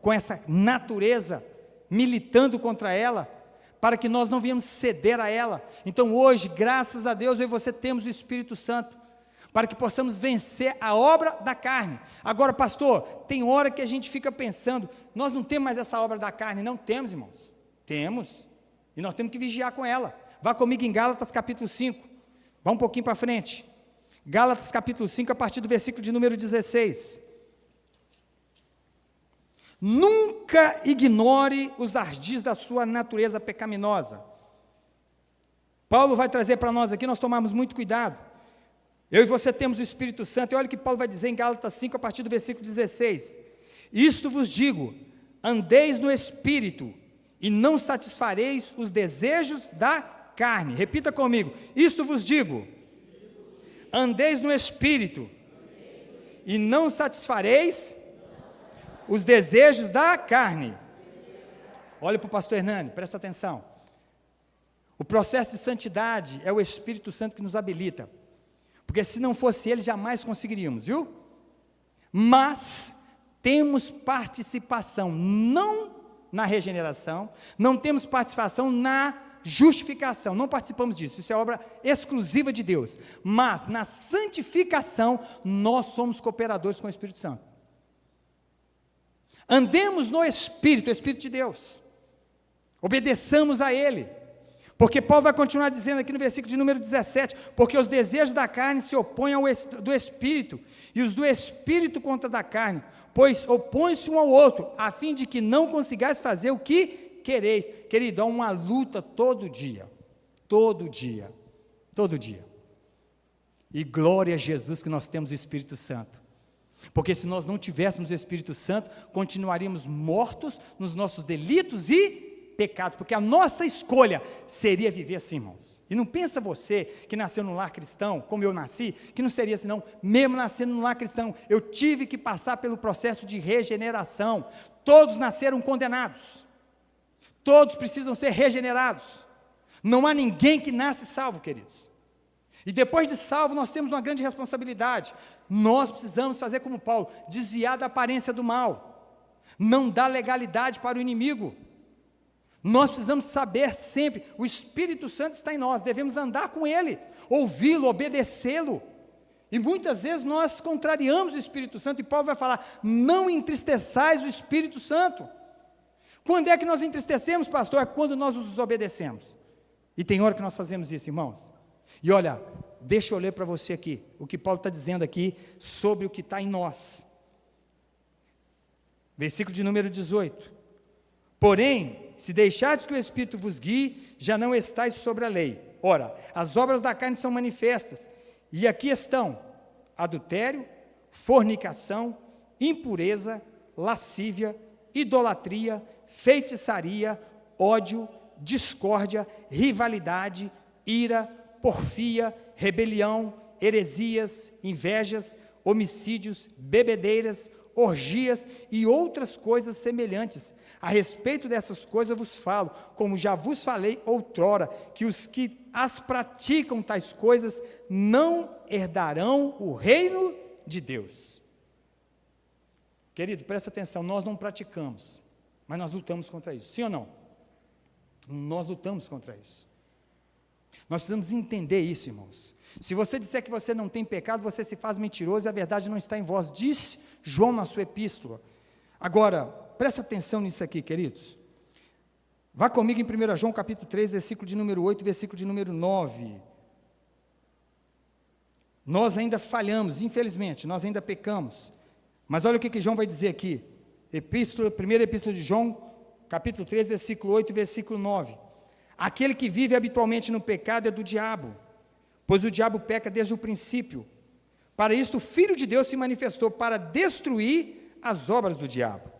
com essa natureza, militando contra ela, para que nós não venhamos ceder a ela. Então hoje, graças a Deus, eu e você temos o Espírito Santo, para que possamos vencer a obra da carne. Agora, pastor, tem hora que a gente fica pensando, nós não temos mais essa obra da carne. Não temos, irmãos, temos, e nós temos que vigiar com ela. Vá comigo em Gálatas capítulo 5, vá um pouquinho para frente, Gálatas capítulo 5, a partir do versículo de número 16, nunca ignore os ardis da sua natureza pecaminosa. Paulo vai trazer para nós aqui, nós tomamos muito cuidado, eu e você temos o Espírito Santo, e olha o que Paulo vai dizer em Gálatas 5, a partir do versículo 16, isto vos digo, andeis no Espírito, e não satisfareis os desejos da carne. Repita comigo, isto vos digo, andeis no Espírito, e não satisfareis os desejos da carne. Olha para o pastor Hernani, presta atenção, o processo de santidade é o Espírito Santo que nos habilita, porque se não fosse Ele, jamais conseguiríamos, viu? Mas temos participação, não na regeneração, não temos participação na justificação, não participamos disso, isso é obra exclusiva de Deus, mas na santificação, nós somos cooperadores com o Espírito Santo. Andemos no Espírito, o Espírito de Deus, obedeçamos a Ele, porque Paulo vai continuar dizendo aqui no versículo de número 17, porque os desejos da carne se opõem do Espírito, e os do Espírito contra da carne, pois opõem-se um ao outro, a fim de que não consigais fazer o que quereis. Querido, há uma luta todo dia, todo dia, todo dia, e glória a Jesus que nós temos o Espírito Santo, porque se nós não tivéssemos o Espírito Santo, continuaríamos mortos nos nossos delitos e pecados, porque a nossa escolha seria viver assim, irmãos. E não pensa você que nasceu num lar cristão, como eu nasci, que não seria assim não, mesmo nascendo num lar cristão, eu tive que passar pelo processo de regeneração. Todos nasceram condenados, todos precisam ser regenerados, não há ninguém que nasce salvo, queridos. E depois de salvo, nós temos uma grande responsabilidade, nós precisamos fazer como Paulo, desviar da aparência do mal, não dar legalidade para o inimigo. Nós precisamos saber sempre, o Espírito Santo está em nós, devemos andar com Ele, ouvi-lo, obedecê-lo, e muitas vezes nós contrariamos o Espírito Santo, e Paulo vai falar, não entristeçais o Espírito Santo. Quando é que nós entristecemos, pastor? É quando nós os obedecemos, e tem hora que nós fazemos isso, irmãos. E olha, deixa eu ler para você aqui, o que Paulo está dizendo aqui, sobre o que está em nós, versículo de número 18, porém, se deixardes que o Espírito vos guie, já não estáis sobre a lei. Ora, as obras da carne são manifestas, e aqui estão, adultério, fornicação, impureza, lascívia, idolatria, feitiçaria, ódio, discórdia, rivalidade, ira, porfia, rebelião, heresias, invejas, homicídios, bebedeiras, orgias e outras coisas semelhantes. A respeito dessas coisas eu vos falo, como já vos falei outrora, que os que as praticam tais coisas não herdarão o reino de Deus. Querido, presta atenção, nós não praticamos, mas nós lutamos contra isso, sim ou não? Nós lutamos contra isso. Nós precisamos entender isso, irmãos. Se você disser que você não tem pecado, você se faz mentiroso e a verdade não está em vós, diz João na sua epístola. Agora, presta atenção nisso aqui, queridos. Vá comigo em 1 João capítulo 3, versículo de número 8, versículo de número 9. Nós ainda falhamos, infelizmente, nós ainda pecamos. Mas olha o que João vai dizer aqui. Primeira Epístola de João, capítulo 3, versículo 8 e versículo 9. Aquele que vive habitualmente no pecado é do diabo, pois o diabo peca desde o princípio. Para isto o Filho de Deus se manifestou, para destruir as obras do diabo.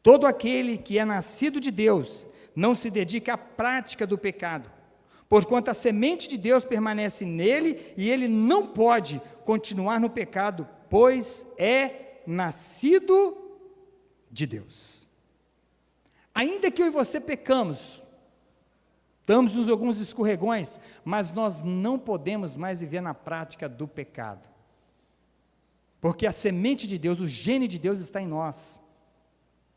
Todo aquele que é nascido de Deus não se dedica à prática do pecado, porquanto a semente de Deus permanece nele e ele não pode continuar no pecado, pois é nascido de Deus. Ainda que eu e você pecamos, damos alguns escorregões, mas nós não podemos mais viver na prática do pecado, porque a semente de Deus, o gene de Deus está em nós,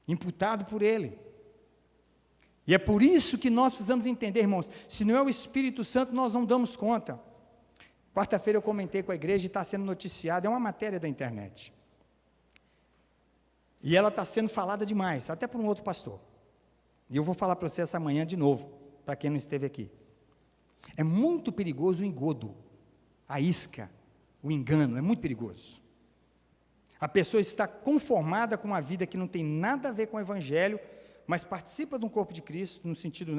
imputado por Ele. E é por isso que nós precisamos entender, irmãos, se não é o Espírito Santo, nós não damos conta. Quarta-feira eu comentei com a igreja e está sendo noticiada, é uma matéria da internet. E ela está sendo falada demais, até por um outro pastor. E eu vou falar para você essa manhã de novo, para quem não esteve aqui. É muito perigoso o engodo, a isca, o engano, é muito perigoso. A pessoa está conformada com uma vida que não tem nada a ver com o Evangelho, mas participa de um corpo de Cristo, no sentido,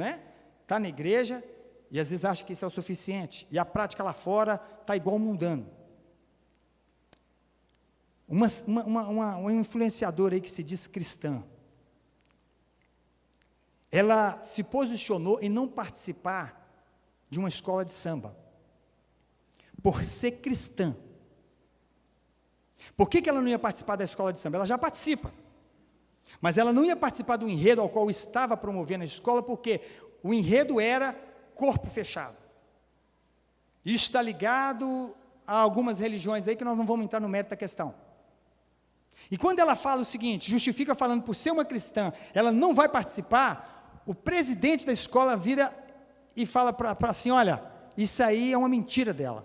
está na igreja, e às vezes acha que isso é o suficiente, e a prática lá fora está igual ao mundano. Uma influenciadora aí que se diz cristã, ela se posicionou em não participar de uma escola de samba, por ser cristã. Por que ela não ia participar da escola de samba? Ela já participa, mas ela não ia participar do enredo ao qual estava promovendo a escola, porque o enredo era corpo fechado. Isso está ligado a algumas religiões aí, que nós não vamos entrar no mérito da questão. E quando ela fala o seguinte, justifica falando por ser uma cristã, ela não vai participar, o presidente da escola vira e fala para assim, olha, isso aí é uma mentira dela.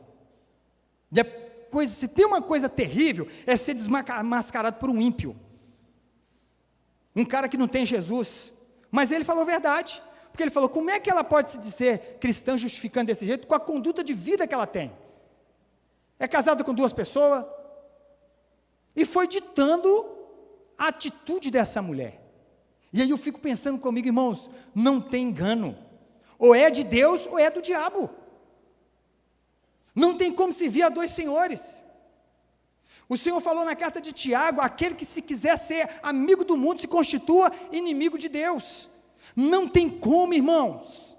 Se tem uma coisa terrível, é ser desmascarado por um ímpio. Um cara que não tem Jesus. Mas ele falou a verdade, porque ele falou, como é que ela pode se dizer cristã justificando desse jeito, com a conduta de vida que ela tem? É casada com 2 pessoas, e foi ditando a atitude dessa mulher. E aí eu fico pensando comigo, irmãos, não tem engano, ou é de Deus, ou é do diabo. Não tem como servir a 2 senhores. O Senhor falou na carta de Tiago, aquele que se quiser ser amigo do mundo, se constitua inimigo de Deus. Não tem como, irmãos.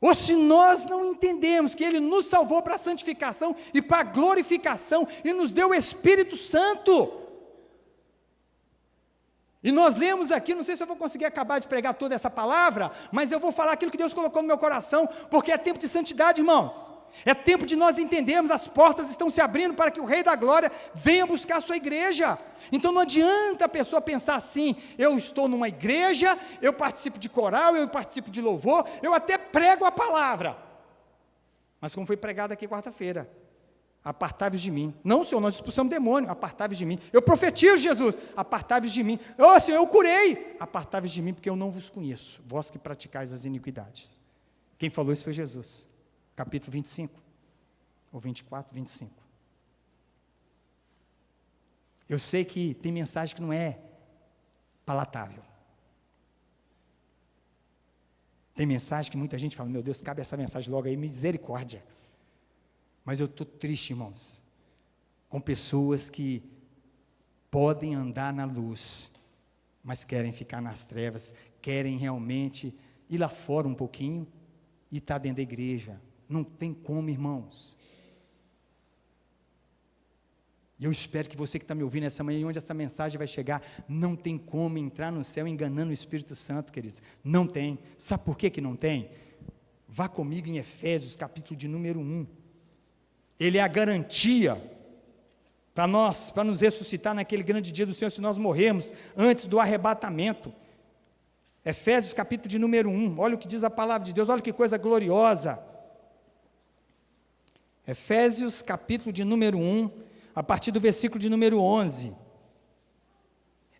Ou se nós não entendemos que Ele nos salvou para a santificação e para a glorificação, e nos deu o Espírito Santo. E nós lemos aqui, não sei se eu vou conseguir acabar de pregar toda essa palavra, mas eu vou falar aquilo que Deus colocou no meu coração, porque é tempo de santidade, irmãos. É tempo de nós entendermos, as portas estão se abrindo para que o Rei da Glória venha buscar a sua igreja. Então não adianta a pessoa pensar assim, eu estou numa igreja, eu participo de coral, eu participo de louvor, eu até prego a palavra. Mas como foi pregado aqui quarta-feira, apartai-vos de mim. Não, Senhor, nós expulsamos demônio, apartai-vos de mim. Eu profetizo, Jesus, apartai-vos de mim. Ô, Senhor, eu curei, apartai-vos de mim, porque eu não vos conheço, vós que praticais as iniquidades. Quem falou isso foi Jesus, capítulo 25, ou 24, 25. Eu sei que tem mensagem que não é palatável. Tem mensagem que muita gente fala, meu Deus, cabe essa mensagem logo aí, misericórdia. Mas eu estou triste, irmãos, com pessoas que podem andar na luz, mas querem ficar nas trevas, querem realmente ir lá fora um pouquinho e estar dentro da igreja. Não tem como, irmãos. E eu espero que você que está me ouvindo essa manhã, onde essa mensagem vai chegar, não tem como entrar no céu enganando o Espírito Santo, queridos. Não tem. Sabe por que não tem? Vá comigo em Efésios, capítulo de número 1. Ele é a garantia para nós, para nos ressuscitar naquele grande dia do Senhor, se nós morrermos antes do arrebatamento. Efésios, capítulo de número 1, olha o que diz a palavra de Deus, olha que coisa gloriosa. Efésios, capítulo de número 1, a partir do versículo de número 11.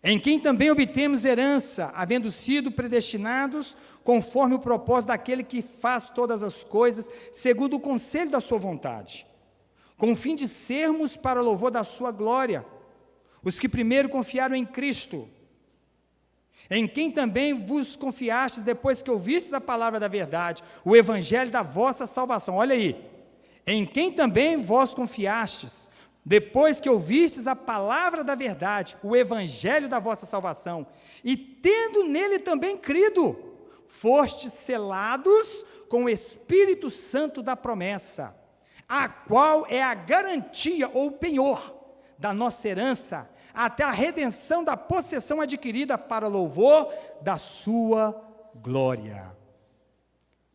Em quem também obtemos herança, havendo sido predestinados, conforme o propósito daquele que faz todas as coisas, segundo o conselho da sua vontade, com o fim de sermos para o louvor da sua glória, os que primeiro confiaram em Cristo, em quem também vos confiastes depois que ouvistes a palavra da verdade, o evangelho da vossa salvação. Olha aí, em quem também vós confiastes, depois que ouvistes a palavra da verdade, o evangelho da vossa salvação, e tendo nele também crido, fostes selados com o Espírito Santo da promessa, a qual é a garantia ou penhor da nossa herança, até a redenção da possessão adquirida para louvor da sua glória.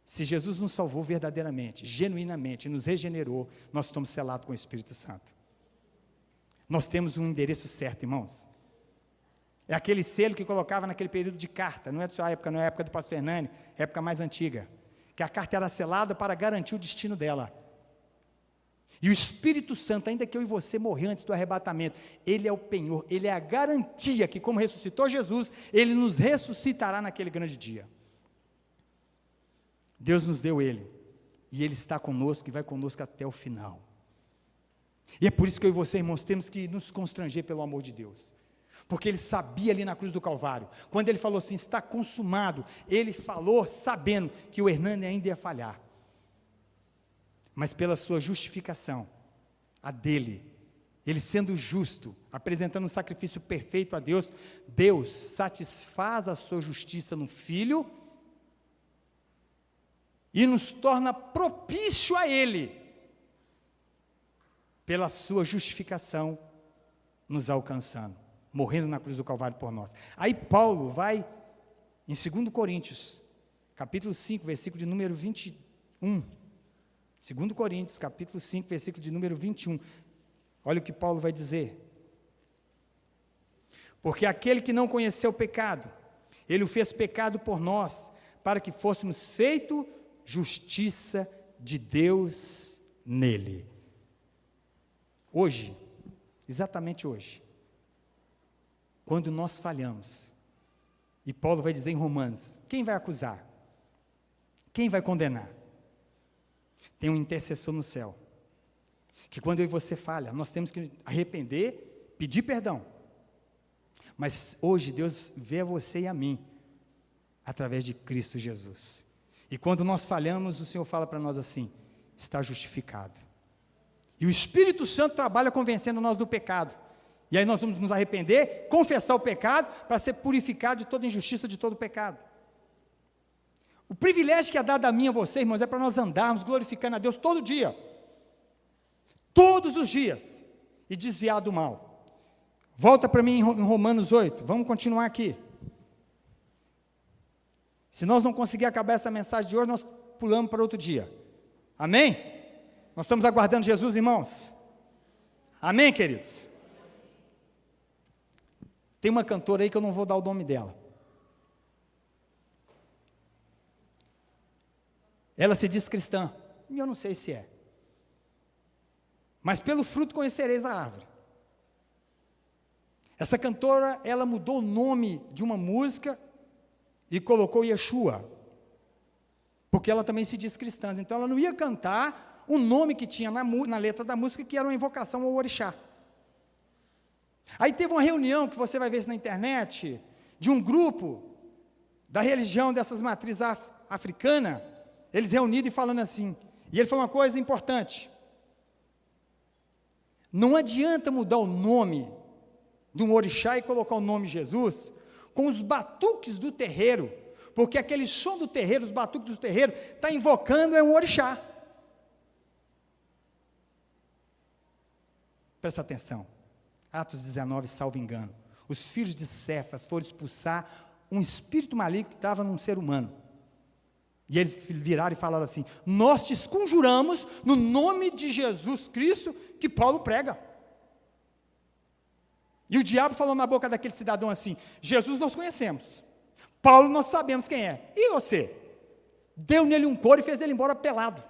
Se Jesus nos salvou verdadeiramente, genuinamente, nos regenerou, nós estamos selados com o Espírito Santo. Nós temos um endereço certo, irmãos. É aquele selo que colocava naquele período de carta, não é da sua época, não é a época do pastor Hernani, é a época mais antiga, que a carta era selada para garantir o destino dela. E o Espírito Santo, ainda que eu e você morrer antes do arrebatamento, ele é o penhor, ele é a garantia que, como ressuscitou Jesus, ele nos ressuscitará naquele grande dia. Deus nos deu ele, e ele está conosco e vai conosco até o final. E é por isso que eu e você, irmãos, temos que nos constranger pelo amor de Deus, porque ele sabia ali na cruz do Calvário, quando ele falou assim, está consumado, ele falou sabendo que o Hernani ainda ia falhar, mas pela sua justificação, a dele, ele sendo justo, apresentando um sacrifício perfeito a Deus, Deus satisfaz a sua justiça no Filho, e nos torna propício a ele, pela sua justificação, nos alcançando, morrendo na cruz do Calvário por nós. Aí Paulo vai, em 2 Coríntios, capítulo 5, versículo de número 21, 2 Coríntios, capítulo 5, versículo de número 21, olha o que Paulo vai dizer, porque aquele que não conheceu o pecado, ele o fez pecado por nós, para que fôssemos feitos justiça de Deus nele. Hoje, exatamente hoje, quando nós falhamos, e Paulo vai dizer em Romanos, quem vai acusar? Quem vai condenar? Tem um intercessor no céu, que quando eu e você falha, nós temos que arrepender, pedir perdão, mas hoje Deus vê a você e a mim, através de Cristo Jesus, e quando nós falhamos, o Senhor fala para nós assim, está justificado, e o Espírito Santo trabalha convencendo nós do pecado, e aí nós vamos nos arrepender, confessar o pecado, para ser purificado de toda injustiça, de todo pecado. O privilégio que é dado a mim e a você, irmãos, é para nós andarmos glorificando a Deus todo dia, todos os dias, e desviar do mal. Volta para mim em Romanos 8, vamos continuar aqui. Se nós não conseguir acabar essa mensagem de hoje, nós pulamos para outro dia. Amém? Nós estamos aguardando Jesus, irmãos? Amém, queridos? Tem uma cantora aí que eu não vou dar o nome dela. Ela se diz cristã, e eu não sei se é. Mas pelo fruto conhecereis a árvore. Essa cantora, ela mudou o nome de uma música e colocou Yeshua, porque ela também se diz cristã, então ela não ia cantar o nome que tinha na letra da música, que era uma invocação ao orixá. Aí teve uma reunião, que você vai ver isso na internet, de um grupo da religião dessas matrizes africanas, eles reunidos e falando assim, e ele falou uma coisa importante, não adianta mudar o nome de um orixá e colocar o nome Jesus, com os batuques do terreiro, porque aquele som do terreiro, os batuques do terreiro, está invocando um orixá. Presta atenção, Atos 19, salvo engano, os filhos de Cefas foram expulsar um espírito maligno que estava num ser humano, e eles viraram e falaram assim, nós te conjuramos no nome de Jesus Cristo, que Paulo prega. E o diabo falou na boca daquele cidadão assim, Jesus nós conhecemos, Paulo nós sabemos quem é, e você? Deu nele um couro e fez ele embora pelado.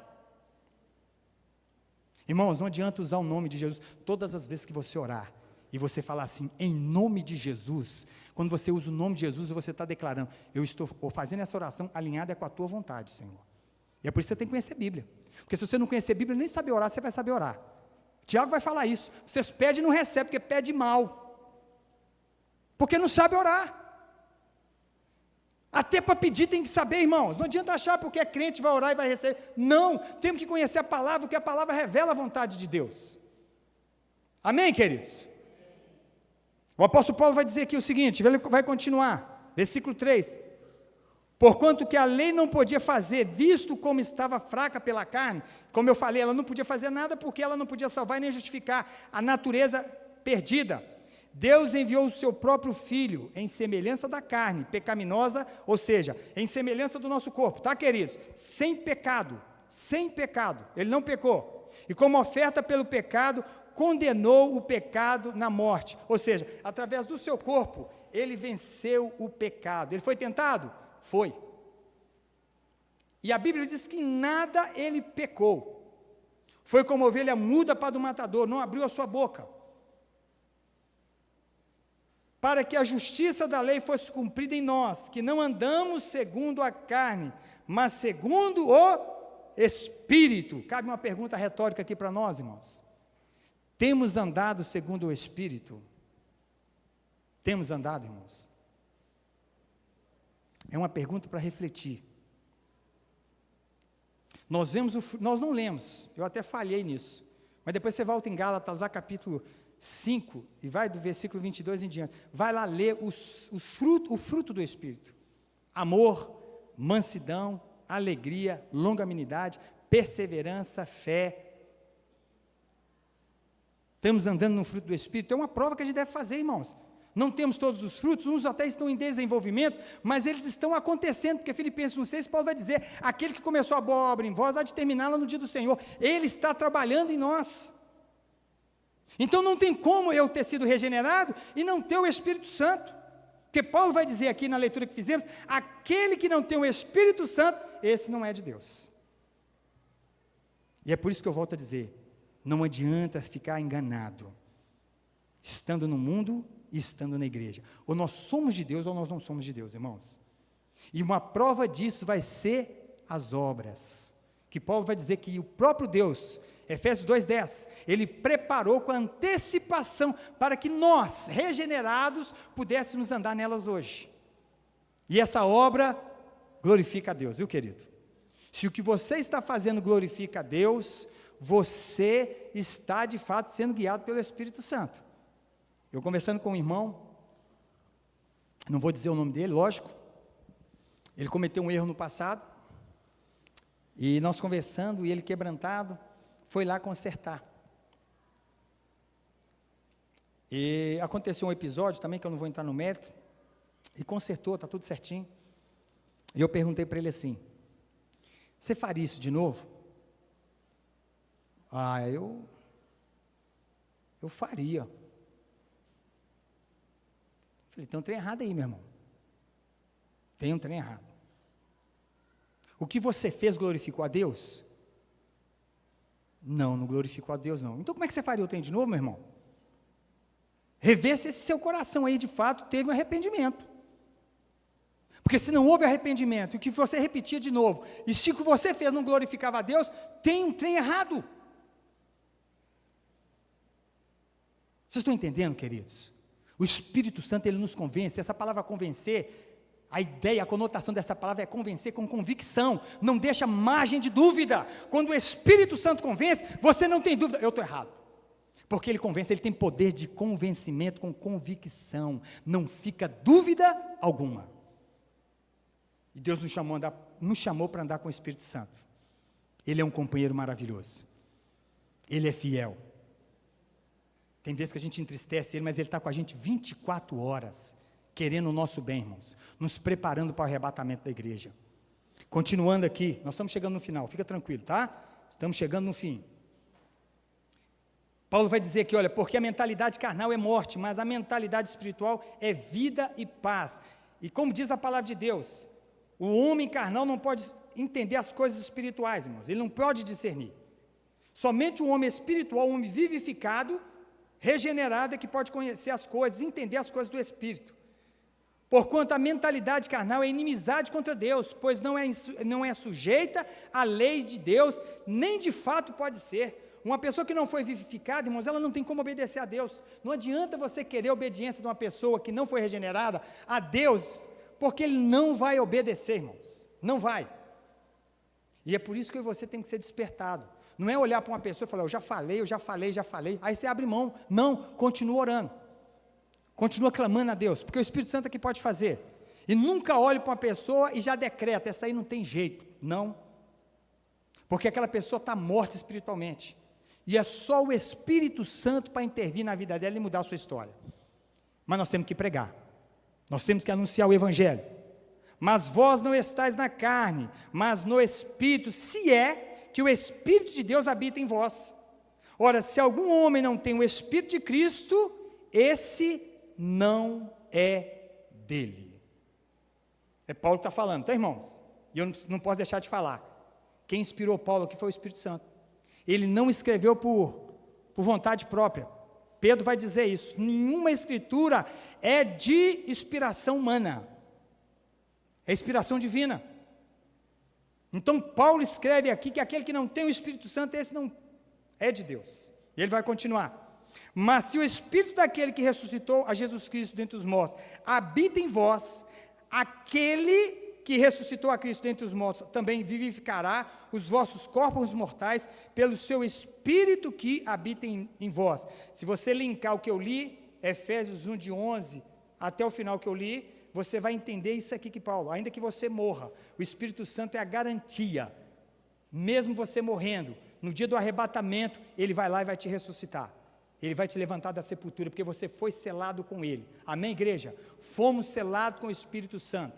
Irmãos, não adianta usar o nome de Jesus, todas as vezes que você orar, e você falar assim, em nome de Jesus, quando você usa o nome de Jesus, você está declarando, eu estou fazendo essa oração alinhada com a tua vontade, Senhor. E é por isso que você tem que conhecer a Bíblia, porque se você não conhecer a Bíblia, nem saber orar, você vai saber orar. Tiago vai falar isso, vocês pedem e não recebem, porque pede mal. porque não sabe orar. Até para pedir tem que saber, irmãos. Não adianta achar porque é crente, vai orar e vai receber. Não, temos que conhecer a palavra, porque a palavra revela a vontade de Deus. Amém, queridos? O apóstolo Paulo vai dizer aqui o seguinte, ele vai continuar, versículo 3. Porquanto que a lei não podia fazer, visto como estava fraca pela carne, como eu falei, ela não podia fazer nada porque ela não podia salvar nem justificar a natureza perdida. Deus enviou o seu próprio Filho em semelhança da carne, pecaminosa, ou seja, em semelhança do nosso corpo, tá, queridos? Sem pecado, ele não pecou. E como oferta pelo pecado, condenou o pecado na morte, ou seja, através do seu corpo, ele venceu o pecado. Ele foi tentado? Foi. E a Bíblia diz que em nada ele pecou. Foi como ovelha muda para do matador, não abriu a sua boca. Para que a justiça da lei fosse cumprida em nós, que não andamos segundo a carne, mas segundo o Espírito. Cabe uma pergunta retórica aqui para nós, irmãos. Temos andado segundo o Espírito? Temos andado, irmãos? É uma pergunta para refletir. Nós não lemos, eu até falhei nisso, mas depois você volta em Gálatas, capítulo 5, e vai do versículo 22 em diante, vai lá ler o fruto do Espírito: amor, mansidão, alegria, longanimidade, perseverança, fé. Estamos andando no fruto do Espírito, é uma prova que a gente deve fazer, irmãos. Não temos todos os frutos, uns até estão em desenvolvimento, mas eles estão acontecendo, porque Filipenses 1,6, Paulo vai dizer, aquele que começou a boa obra em vós, há de terminá-la no dia do Senhor. Ele está trabalhando em nós. Então não tem como eu ter sido regenerado e não ter o Espírito Santo, porque Paulo vai dizer aqui na leitura que fizemos, aquele que não tem o Espírito Santo, esse não é de Deus. E é por isso que eu volto a dizer, não adianta ficar enganado, estando no mundo e estando na igreja. Ou nós somos de Deus ou nós não somos de Deus, irmãos. E uma prova disso vai ser as obras, que Paulo vai dizer que o próprio Deus, Efésios 2,10, ele preparou com antecipação para que nós, regenerados, pudéssemos andar nelas hoje. E essa obra glorifica a Deus, viu, querido? Se o que você está fazendo glorifica a Deus, você está de fato sendo guiado pelo Espírito Santo. Eu conversando com um irmão, não vou dizer o nome dele, lógico, ele cometeu um erro no passado, e nós conversando, e ele quebrantado, foi lá consertar. E aconteceu um episódio também, que eu não vou entrar no mérito, e consertou, está tudo certinho. E eu perguntei para ele assim, você faria isso de novo? Eu faria. Falei, tem um trem errado aí, meu irmão. Tem um trem errado. O que você fez glorificou a Deus? Não glorificou a Deus, não. Então como é que você faria o trem de novo, meu irmão? Rever se esse seu coração aí, de fato, teve um arrependimento. Porque se não houve arrependimento, e o que você repetia de novo, e se o que você fez não glorificava a Deus, tem um trem errado. Vocês estão entendendo, queridos? O Espírito Santo, ele nos convence. Essa palavra convencer, a ideia, a conotação dessa palavra é convencer com convicção, não deixa margem de dúvida. Quando o Espírito Santo convence, você não tem dúvida, eu estou errado. Porque ele convence, ele tem poder de convencimento com convicção, não fica dúvida alguma. E Deus nos chamou para andar com o Espírito Santo. Ele é um companheiro maravilhoso, ele é fiel. Tem vezes que a gente entristece ele, mas ele está com a gente 24 horas, querendo o nosso bem, irmãos, nos preparando para o arrebatamento da igreja. Continuando aqui, nós estamos chegando no final, fica tranquilo, tá? Estamos chegando no fim. Paulo vai dizer aqui, olha, porque a mentalidade carnal é morte, mas a mentalidade espiritual é vida e paz. E como diz a palavra de Deus, o homem carnal não pode entender as coisas espirituais, irmãos, ele não pode discernir. Somente o homem espiritual, o homem vivificado, regenerado, é que pode conhecer as coisas, entender as coisas do Espírito. Porquanto a mentalidade carnal é inimizade contra Deus, pois não é sujeita à lei de Deus, nem de fato pode ser. Uma pessoa que não foi vivificada, irmãos, ela não tem como obedecer a Deus. Não adianta você querer a obediência de uma pessoa que não foi regenerada a Deus, porque ele não vai obedecer, irmãos. Não vai. E é por isso que você tem que ser despertado. Não é olhar para uma pessoa e falar, eu já falei. Aí você abre mão. Não, continua orando. Continua clamando a Deus, porque o Espírito Santo é que pode fazer. E nunca olhe para uma pessoa e já decreta, essa aí não tem jeito. Não. Porque aquela pessoa está morta espiritualmente. E é só o Espírito Santo para intervir na vida dela e mudar a sua história. Mas nós temos que pregar. Nós temos que anunciar o Evangelho. Mas vós não estáis na carne, mas no Espírito, se é que o Espírito de Deus habita em vós. Ora, se algum homem não tem o Espírito de Cristo, esse não é dele. É Paulo que está falando, tá, irmãos? E eu não posso deixar de falar. Quem inspirou Paulo aqui foi o Espírito Santo. Ele não escreveu por vontade própria. Pedro vai dizer isso. Nenhuma escritura é de inspiração humana. É inspiração divina. Então, Paulo escreve aqui que aquele que não tem o Espírito Santo, esse não é de Deus. E ele vai continuar. Mas se o Espírito daquele que ressuscitou a Jesus Cristo dentre os mortos habita em vós, aquele que ressuscitou a Cristo dentre os mortos também vivificará os vossos corpos mortais pelo seu Espírito que habita em vós. Se você linkar o que eu li, Efésios 1, de 11 até o final que eu li, você vai entender isso aqui que Paulo, ainda que você morra, o Espírito Santo é a garantia, mesmo você morrendo, no dia do arrebatamento, ele vai lá e vai te ressuscitar, ele vai te levantar da sepultura, porque você foi selado com ele, amém, igreja? Fomos selados com o Espírito Santo.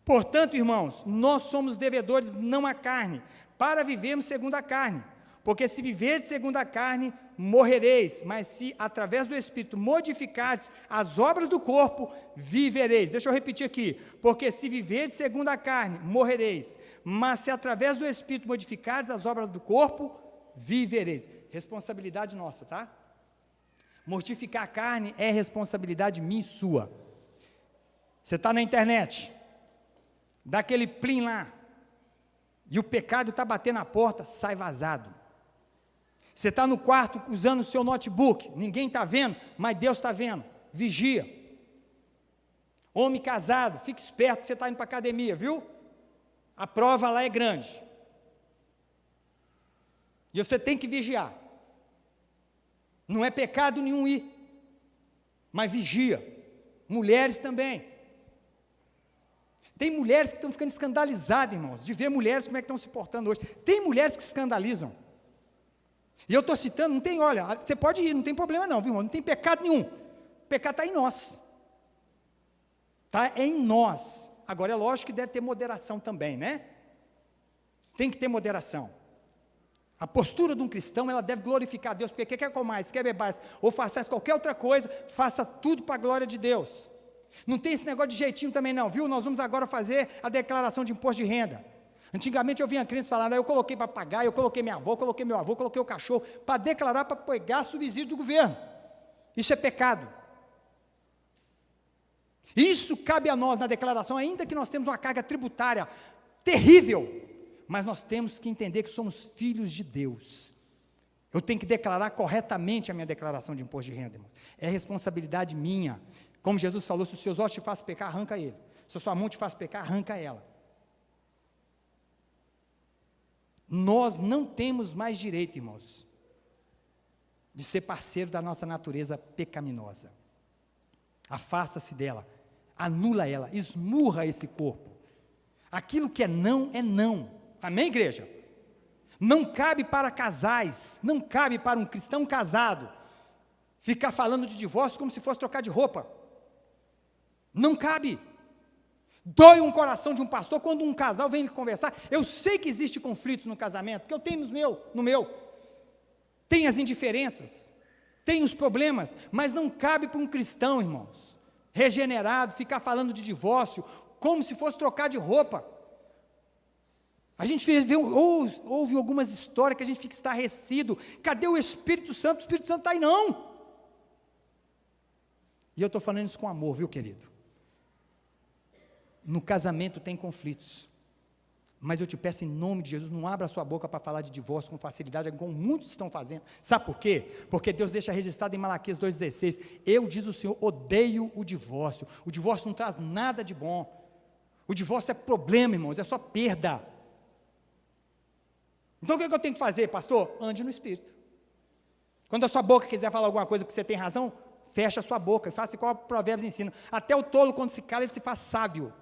Portanto, irmãos, nós somos devedores não à carne, para vivermos segundo a carne, porque se viverdes segundo a carne, morrereis, mas se através do Espírito modificardes as obras do corpo, vivereis. Deixa eu repetir aqui, porque se viverdes segundo a carne, morrereis, mas se através do Espírito modificardes as obras do corpo, vivereis. Responsabilidade nossa, tá? Mortificar a carne é responsabilidade minha e sua. Você está na internet, dá aquele plim lá, e o pecado está batendo na porta, sai vazado. Você está no quarto usando o seu notebook, ninguém está vendo, mas Deus está vendo, vigia. Homem casado, fique esperto que você está indo para a academia, viu? A prova lá é grande. E você tem que vigiar. Não é pecado nenhum ir, mas vigia. Mulheres também. Tem mulheres que estão ficando escandalizadas, irmãos, de ver mulheres como é que estão se portando hoje. Tem mulheres que se escandalizam. E eu estou citando, não tem, olha, você pode ir, não tem problema não, viu, irmão? Não tem pecado nenhum. O pecado está em nós. Está em nós. Agora, é lógico que deve ter moderação também, né? Tem que ter moderação. A postura de um cristão, ela deve glorificar a Deus, porque quer comais, quer bebais, ou façais qualquer outra coisa, faça tudo para a glória de Deus. Não tem esse negócio de jeitinho também não, viu? Nós vamos agora fazer a declaração de imposto de renda. Antigamente eu vinha crentes falando, eu coloquei para pagar, eu coloquei minha avó, coloquei meu avô, coloquei o cachorro, para declarar, para pegar subsídio do governo. Isso é pecado. Isso cabe a nós na declaração, ainda que nós temos uma carga tributária terrível, mas nós temos que entender que somos filhos de Deus. Eu tenho que declarar corretamente a minha declaração de imposto de renda, irmãos. É responsabilidade minha. Como Jesus falou, se os seus olhos te fazem pecar, arranca ele. Se a sua mão te faz pecar, arranca ela. Nós não temos mais direito, irmãos, de ser parceiro da nossa natureza pecaminosa. Afasta-se dela, anula ela, esmurra esse corpo. Aquilo que é não, amém, igreja? Não cabe para casais, não cabe para um cristão casado, ficar falando de divórcio como se fosse trocar de roupa. Não cabe. Dói um coração de um pastor quando um casal vem conversar. Eu sei que existe conflitos no casamento, porque eu tenho no meu. Tem as indiferenças, tem os problemas, mas não cabe para um cristão, irmãos, regenerado, ficar falando de divórcio, como se fosse trocar de roupa. A gente ouve algumas histórias que a gente fica estarrecido. Cadê o Espírito Santo? O Espírito Santo está aí não. E eu estou falando isso com amor, viu, querido? No casamento tem conflitos, Mas eu te peço em nome de Jesus, não abra a sua boca para falar de divórcio com facilidade, como muitos estão fazendo. Sabe por quê? Porque Deus deixa registrado em Malaquias 2,16, eu, diz o Senhor, odeio o divórcio. O divórcio não traz nada de bom. O divórcio é problema, irmãos, é só perda. Então o que eu tenho que fazer, pastor? Ande no Espírito. Quando a sua boca quiser falar alguma coisa porque você tem razão, fecha a sua boca e faça igual o Provérbios ensina. Até o tolo, quando se cala, ele se faz sábio.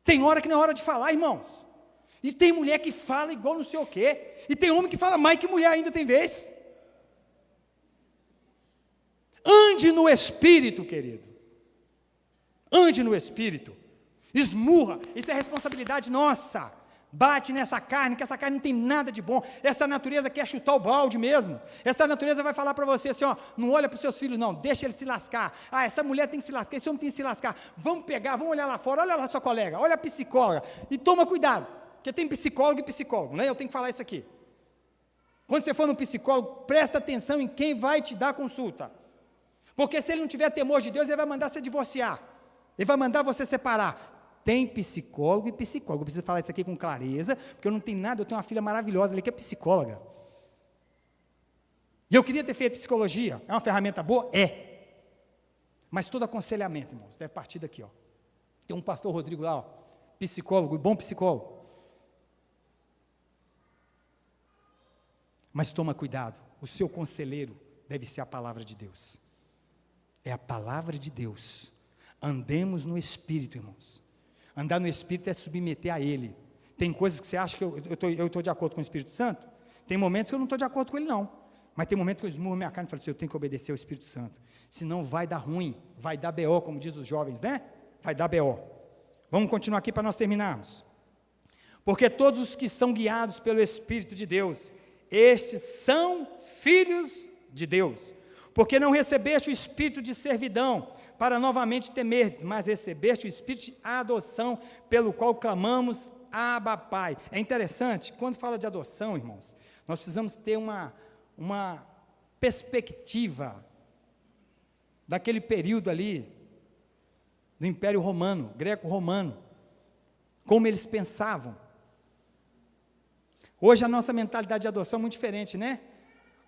Tem hora que não é hora de falar, irmãos. E tem mulher que fala igual não sei o quê. E tem homem que fala mais que mulher ainda tem vez. Ande no Espírito, querido. Ande no Espírito. Esmurra. Isso é responsabilidade nossa. Bate nessa carne, que essa carne não tem nada de bom. Essa natureza quer chutar o balde mesmo. Essa natureza vai falar para você assim, ó, não olha para os seus filhos não, deixa eles se lascar. Ah, essa mulher tem que se lascar, esse homem tem que se lascar. Vamos pegar, vamos olhar lá fora, olha lá sua colega, olha a psicóloga. E toma cuidado, porque tem psicólogo e psicólogo, né? Eu tenho que falar isso aqui. Quando você for no psicólogo, presta atenção em quem vai te dar consulta. Porque se ele não tiver temor de Deus, ele vai mandar você divorciar. Ele vai mandar você separar. Tem psicólogo e psicólogo. Eu preciso falar isso aqui com clareza, porque eu não tenho nada, eu tenho uma filha maravilhosa ali que é psicóloga. E eu queria ter feito psicologia. É uma ferramenta boa? É. Mas todo aconselhamento, irmãos, deve partir daqui, ó. Tem um pastor Rodrigo lá, ó, psicólogo, bom psicólogo. Mas toma cuidado, o seu conselheiro deve ser a palavra de Deus. É a palavra de Deus. Andemos no Espírito, irmãos. Andar no Espírito é submeter a Ele. Tem coisas que você acha que eu estou de acordo com o Espírito Santo? Tem momentos que eu não estou de acordo com Ele, não. Mas tem momentos que eu esmurro minha carne e falo assim, eu tenho que obedecer ao Espírito Santo. Senão vai dar ruim, vai dar B.O., como diz os jovens, né? Vai dar B.O. Vamos continuar aqui para nós terminarmos. Porque todos os que são guiados pelo Espírito de Deus, estes são filhos de Deus. Porque não recebeste o espírito de servidão, para novamente temerdes, mas recebeste o espírito de adoção, pelo qual clamamos, Abba, Pai. É interessante, quando fala de adoção, irmãos, nós precisamos ter uma perspectiva daquele período ali, do Império Romano, greco-romano, como eles pensavam. Hoje a nossa mentalidade de adoção é muito diferente, né?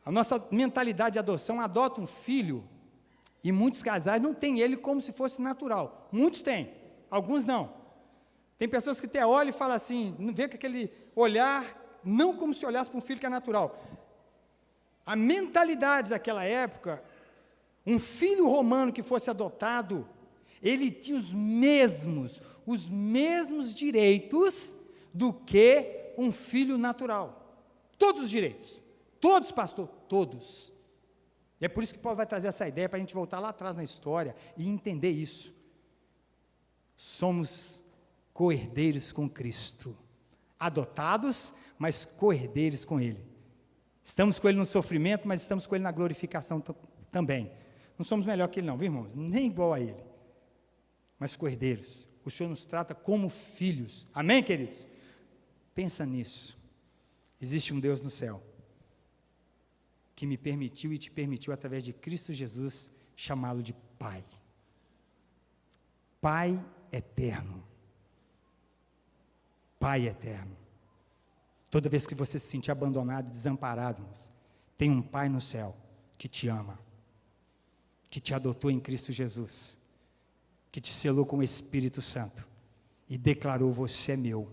A nossa mentalidade de adoção adota um filho, e muitos casais não têm ele como se fosse natural. Muitos têm, alguns não. Tem pessoas que até olham e falam assim, não vê com aquele olhar, não como se olhasse para um filho que é natural. A mentalidade daquela época, um filho romano que fosse adotado, ele tinha os mesmos direitos do que um filho natural. Todos os direitos. Todos, pastor, todos. E é por isso que Paulo vai trazer essa ideia, para a gente voltar lá atrás na história e entender isso. Somos co-herdeiros com Cristo. Adotados, mas co-herdeiros com Ele. Estamos com Ele no sofrimento, mas estamos com Ele na glorificação também. Não somos melhor que Ele não, viu, irmãos? Nem igual a Ele. Mas co-herdeiros. O Senhor nos trata como filhos. Amém, queridos? Pensa nisso. Existe um Deus no céu, que me permitiu e te permitiu, através de Cristo Jesus, chamá-lo de Pai. Pai eterno. Pai eterno. Toda vez que você se sentir abandonado, desamparado, irmãos, tem um Pai no céu que te ama, que te adotou em Cristo Jesus, que te selou com o Espírito Santo e declarou: você é meu.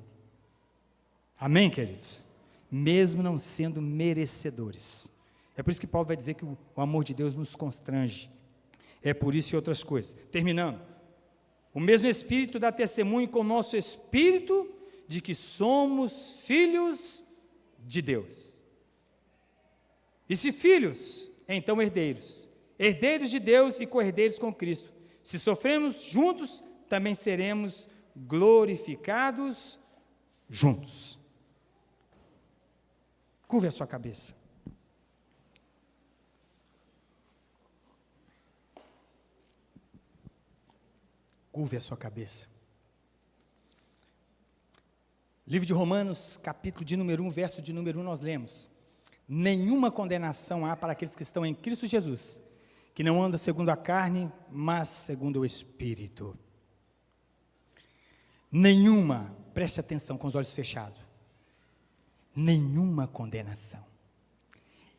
Amém, queridos? Mesmo não sendo merecedores. É por isso que Paulo vai dizer que o amor de Deus nos constrange. É por isso e outras coisas. Terminando. O mesmo Espírito dá testemunho com o nosso Espírito de que somos filhos de Deus. E se filhos, então herdeiros. Herdeiros de Deus e co-herdeiros com Cristo. Se sofremos juntos, também seremos glorificados juntos. Curve a sua cabeça. Curve a sua cabeça. Livro de Romanos, capítulo de número 1, verso de número 1, nós lemos: nenhuma condenação há para aqueles que estão em Cristo Jesus, que não andam segundo a carne, mas segundo o Espírito. Nenhuma. Preste atenção com os olhos fechados. Nenhuma condenação.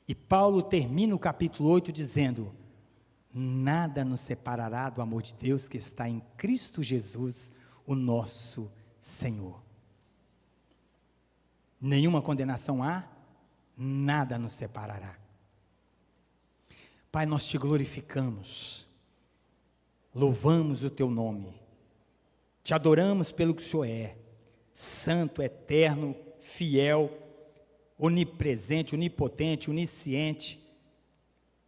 E Paulo termina o capítulo 8 dizendo: nada nos separará do amor de Deus que está em Cristo Jesus, o nosso Senhor. Nenhuma condenação há, nada nos separará. Pai, nós te glorificamos, louvamos o teu nome, te adoramos pelo que o Senhor é, santo, eterno, fiel, onipresente, onipotente, onisciente,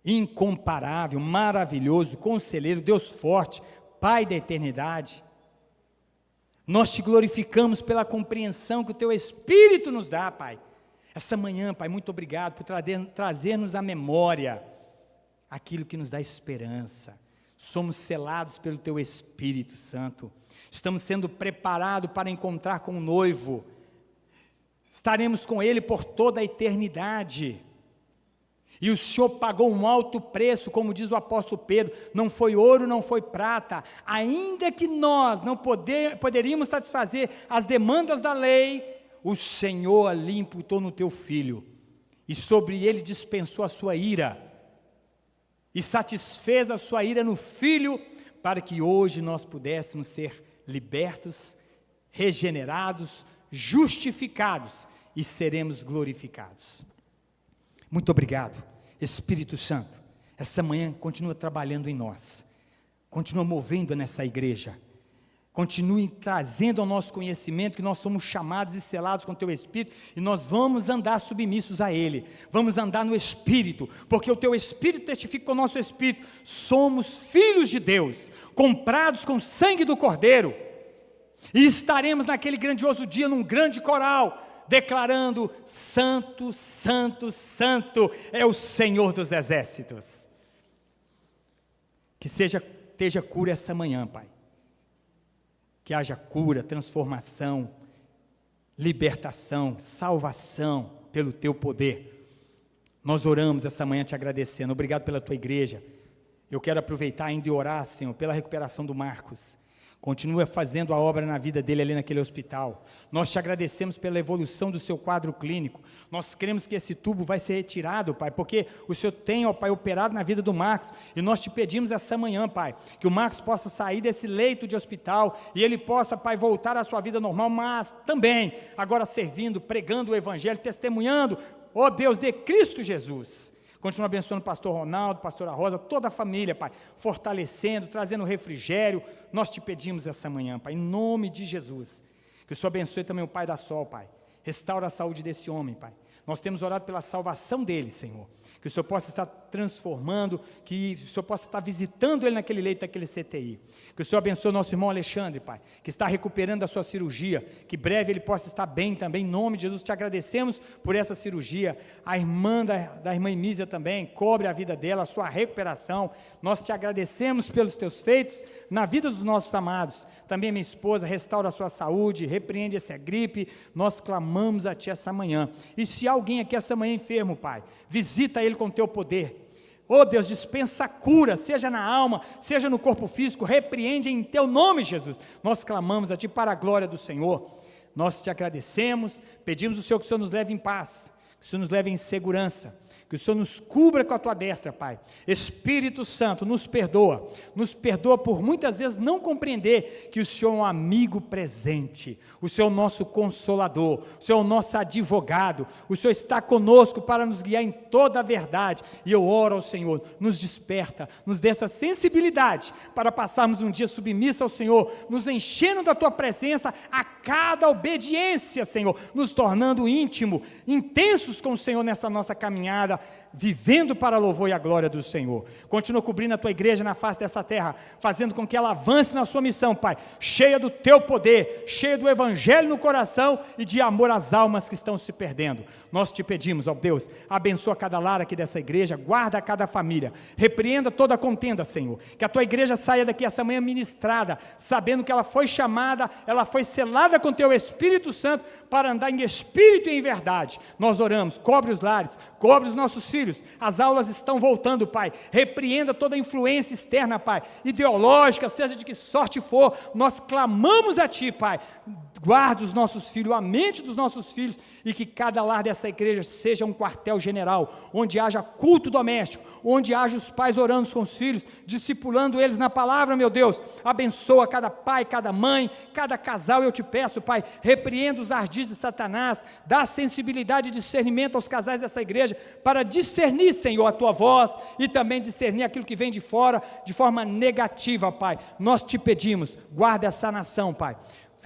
incomparável, maravilhoso, conselheiro, Deus forte, Pai da eternidade. Nós te glorificamos pela compreensão que o teu Espírito nos dá, Pai. Essa manhã, Pai, muito obrigado por trazer-nos à memória aquilo que nos dá esperança. Somos selados pelo teu Espírito Santo. Estamos sendo preparados para encontrar com o noivo. Estaremos com ele por toda a eternidade. E o Senhor pagou um alto preço, como diz o apóstolo Pedro, não foi ouro, não foi prata, ainda que nós não poderíamos satisfazer as demandas da lei, o Senhor ali imputou no teu Filho, e sobre ele dispensou a sua ira, e satisfez a sua ira no Filho, para que hoje nós pudéssemos ser libertos, regenerados, justificados, e seremos glorificados. Muito obrigado, Espírito Santo. Essa manhã continua trabalhando em nós, continua movendo nessa igreja, continue trazendo ao nosso conhecimento que nós somos chamados e selados com o teu Espírito, e nós vamos andar submissos a Ele, vamos andar no Espírito, porque o teu Espírito testifica com o nosso Espírito, somos filhos de Deus, comprados com o sangue do Cordeiro, e estaremos naquele grandioso dia, num grande coral, declarando: santo, santo, santo é o Senhor dos exércitos. Que esteja cura essa manhã, Pai. Que haja cura, transformação, libertação, salvação pelo teu poder. Nós oramos essa manhã te agradecendo. Obrigado pela tua igreja. Eu quero aproveitar ainda e orar, Senhor, pela recuperação do Marcos. Continua fazendo a obra na vida dele ali naquele hospital. Nós te agradecemos pela evolução do seu quadro clínico. Nós cremos que esse tubo vai ser retirado, Pai, porque o Senhor tem, ó Pai, operado na vida do Marcos. E nós te pedimos essa manhã, Pai, que o Marcos possa sair desse leito de hospital e ele possa, Pai, voltar à sua vida normal, mas também agora servindo, pregando o Evangelho, testemunhando, ó Deus, de Cristo Jesus. Continua abençoando o pastor Ronaldo, pastora Rosa, toda a família, Pai, fortalecendo, trazendo refrigério. Nós te pedimos essa manhã, Pai, em nome de Jesus, que o Senhor abençoe também o pai da Sol, Pai, restaura a saúde desse homem, Pai. Nós temos orado pela salvação dele, Senhor, que o Senhor possa estar transformando, que o Senhor possa estar visitando ele naquele leito daquele CTI, que o Senhor abençoe o nosso irmão Alexandre, Pai, que está recuperando da sua cirurgia, que breve ele possa estar bem também, em nome de Jesus. Te agradecemos por essa cirurgia. A irmã da irmã Emísia também, cobre a vida dela, a sua recuperação. Nós te agradecemos pelos teus feitos na vida dos nossos amados. Também minha esposa, restaura a sua saúde, repreende essa gripe. Nós clamamos a ti essa manhã. E se alguém aqui essa manhã enfermo, Pai, visita ele com teu poder. Oh Deus, dispensa a cura, seja na alma, seja no corpo físico, repreende em teu nome, Jesus. Nós clamamos a ti para a glória do Senhor. Nós te agradecemos, pedimos ao Senhor que o Senhor nos leve em paz, que o Senhor nos leve em segurança, que o Senhor nos cubra com a tua destra, Pai. Espírito Santo, nos perdoa por muitas vezes não compreender que o Senhor é um amigo presente, o Senhor é o nosso consolador, o Senhor é o nosso advogado, o Senhor está conosco para nos guiar em toda a verdade. E eu oro ao Senhor, nos desperta, nos dê essa sensibilidade para passarmos um dia submisso ao Senhor, nos enchendo da tua presença a cada obediência, Senhor, nos tornando íntimo, intensos com o Senhor nessa nossa caminhada, vivendo para a louvor e a glória do Senhor. Continua cobrindo a tua igreja na face dessa terra, fazendo com que ela avance na sua missão, Pai, cheia do teu poder, cheia do Evangelho no coração e de amor às almas que estão se perdendo. Nós te pedimos, ó Deus, abençoa cada lar aqui dessa igreja, guarda cada família, repreenda toda a contenda, Senhor, que a tua igreja saia daqui essa manhã ministrada, sabendo que ela foi chamada, ela foi selada guarda com teu Espírito Santo para andar em espírito e em verdade. Nós oramos, cobre os lares, cobre os nossos filhos, as aulas estão voltando, Pai, repreenda toda influência externa, Pai, ideológica, seja de que sorte for, nós clamamos a Ti, Pai, guarda os nossos filhos, a mente dos nossos filhos, e que cada lar dessa igreja seja um quartel-general, onde haja culto doméstico, onde haja os pais orando com os filhos, discipulando eles na palavra, meu Deus, abençoa cada pai, cada mãe, cada casal, eu te peço, Pai, repreenda os ardis de Satanás, dá sensibilidade e discernimento aos casais dessa igreja, para discernir, Senhor, a Tua voz, e também discernir aquilo que vem de fora, de forma negativa, Pai, nós te pedimos, guarda essa nação, Pai,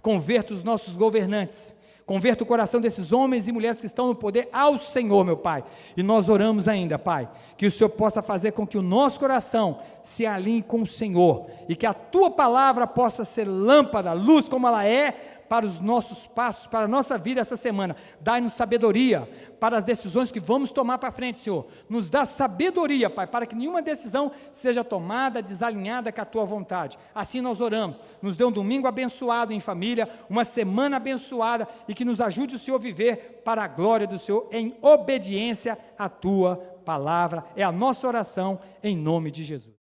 converta os nossos governantes, converta o coração desses homens e mulheres que estão no poder ao Senhor, meu Pai, e nós oramos ainda, Pai, que o Senhor possa fazer com que o nosso coração se alinhe com o Senhor, e que a Tua palavra possa ser lâmpada, luz como ela é, para os nossos passos, para a nossa vida essa semana. Dai-nos sabedoria para as decisões que vamos tomar para frente, Senhor. Nos dá sabedoria, Pai, para que nenhuma decisão seja tomada desalinhada com a Tua vontade. Assim nós oramos. Nos dê um domingo abençoado em família, uma semana abençoada, e que nos ajude o Senhor a viver para a glória do Senhor, em obediência à Tua palavra. É a nossa oração em nome de Jesus.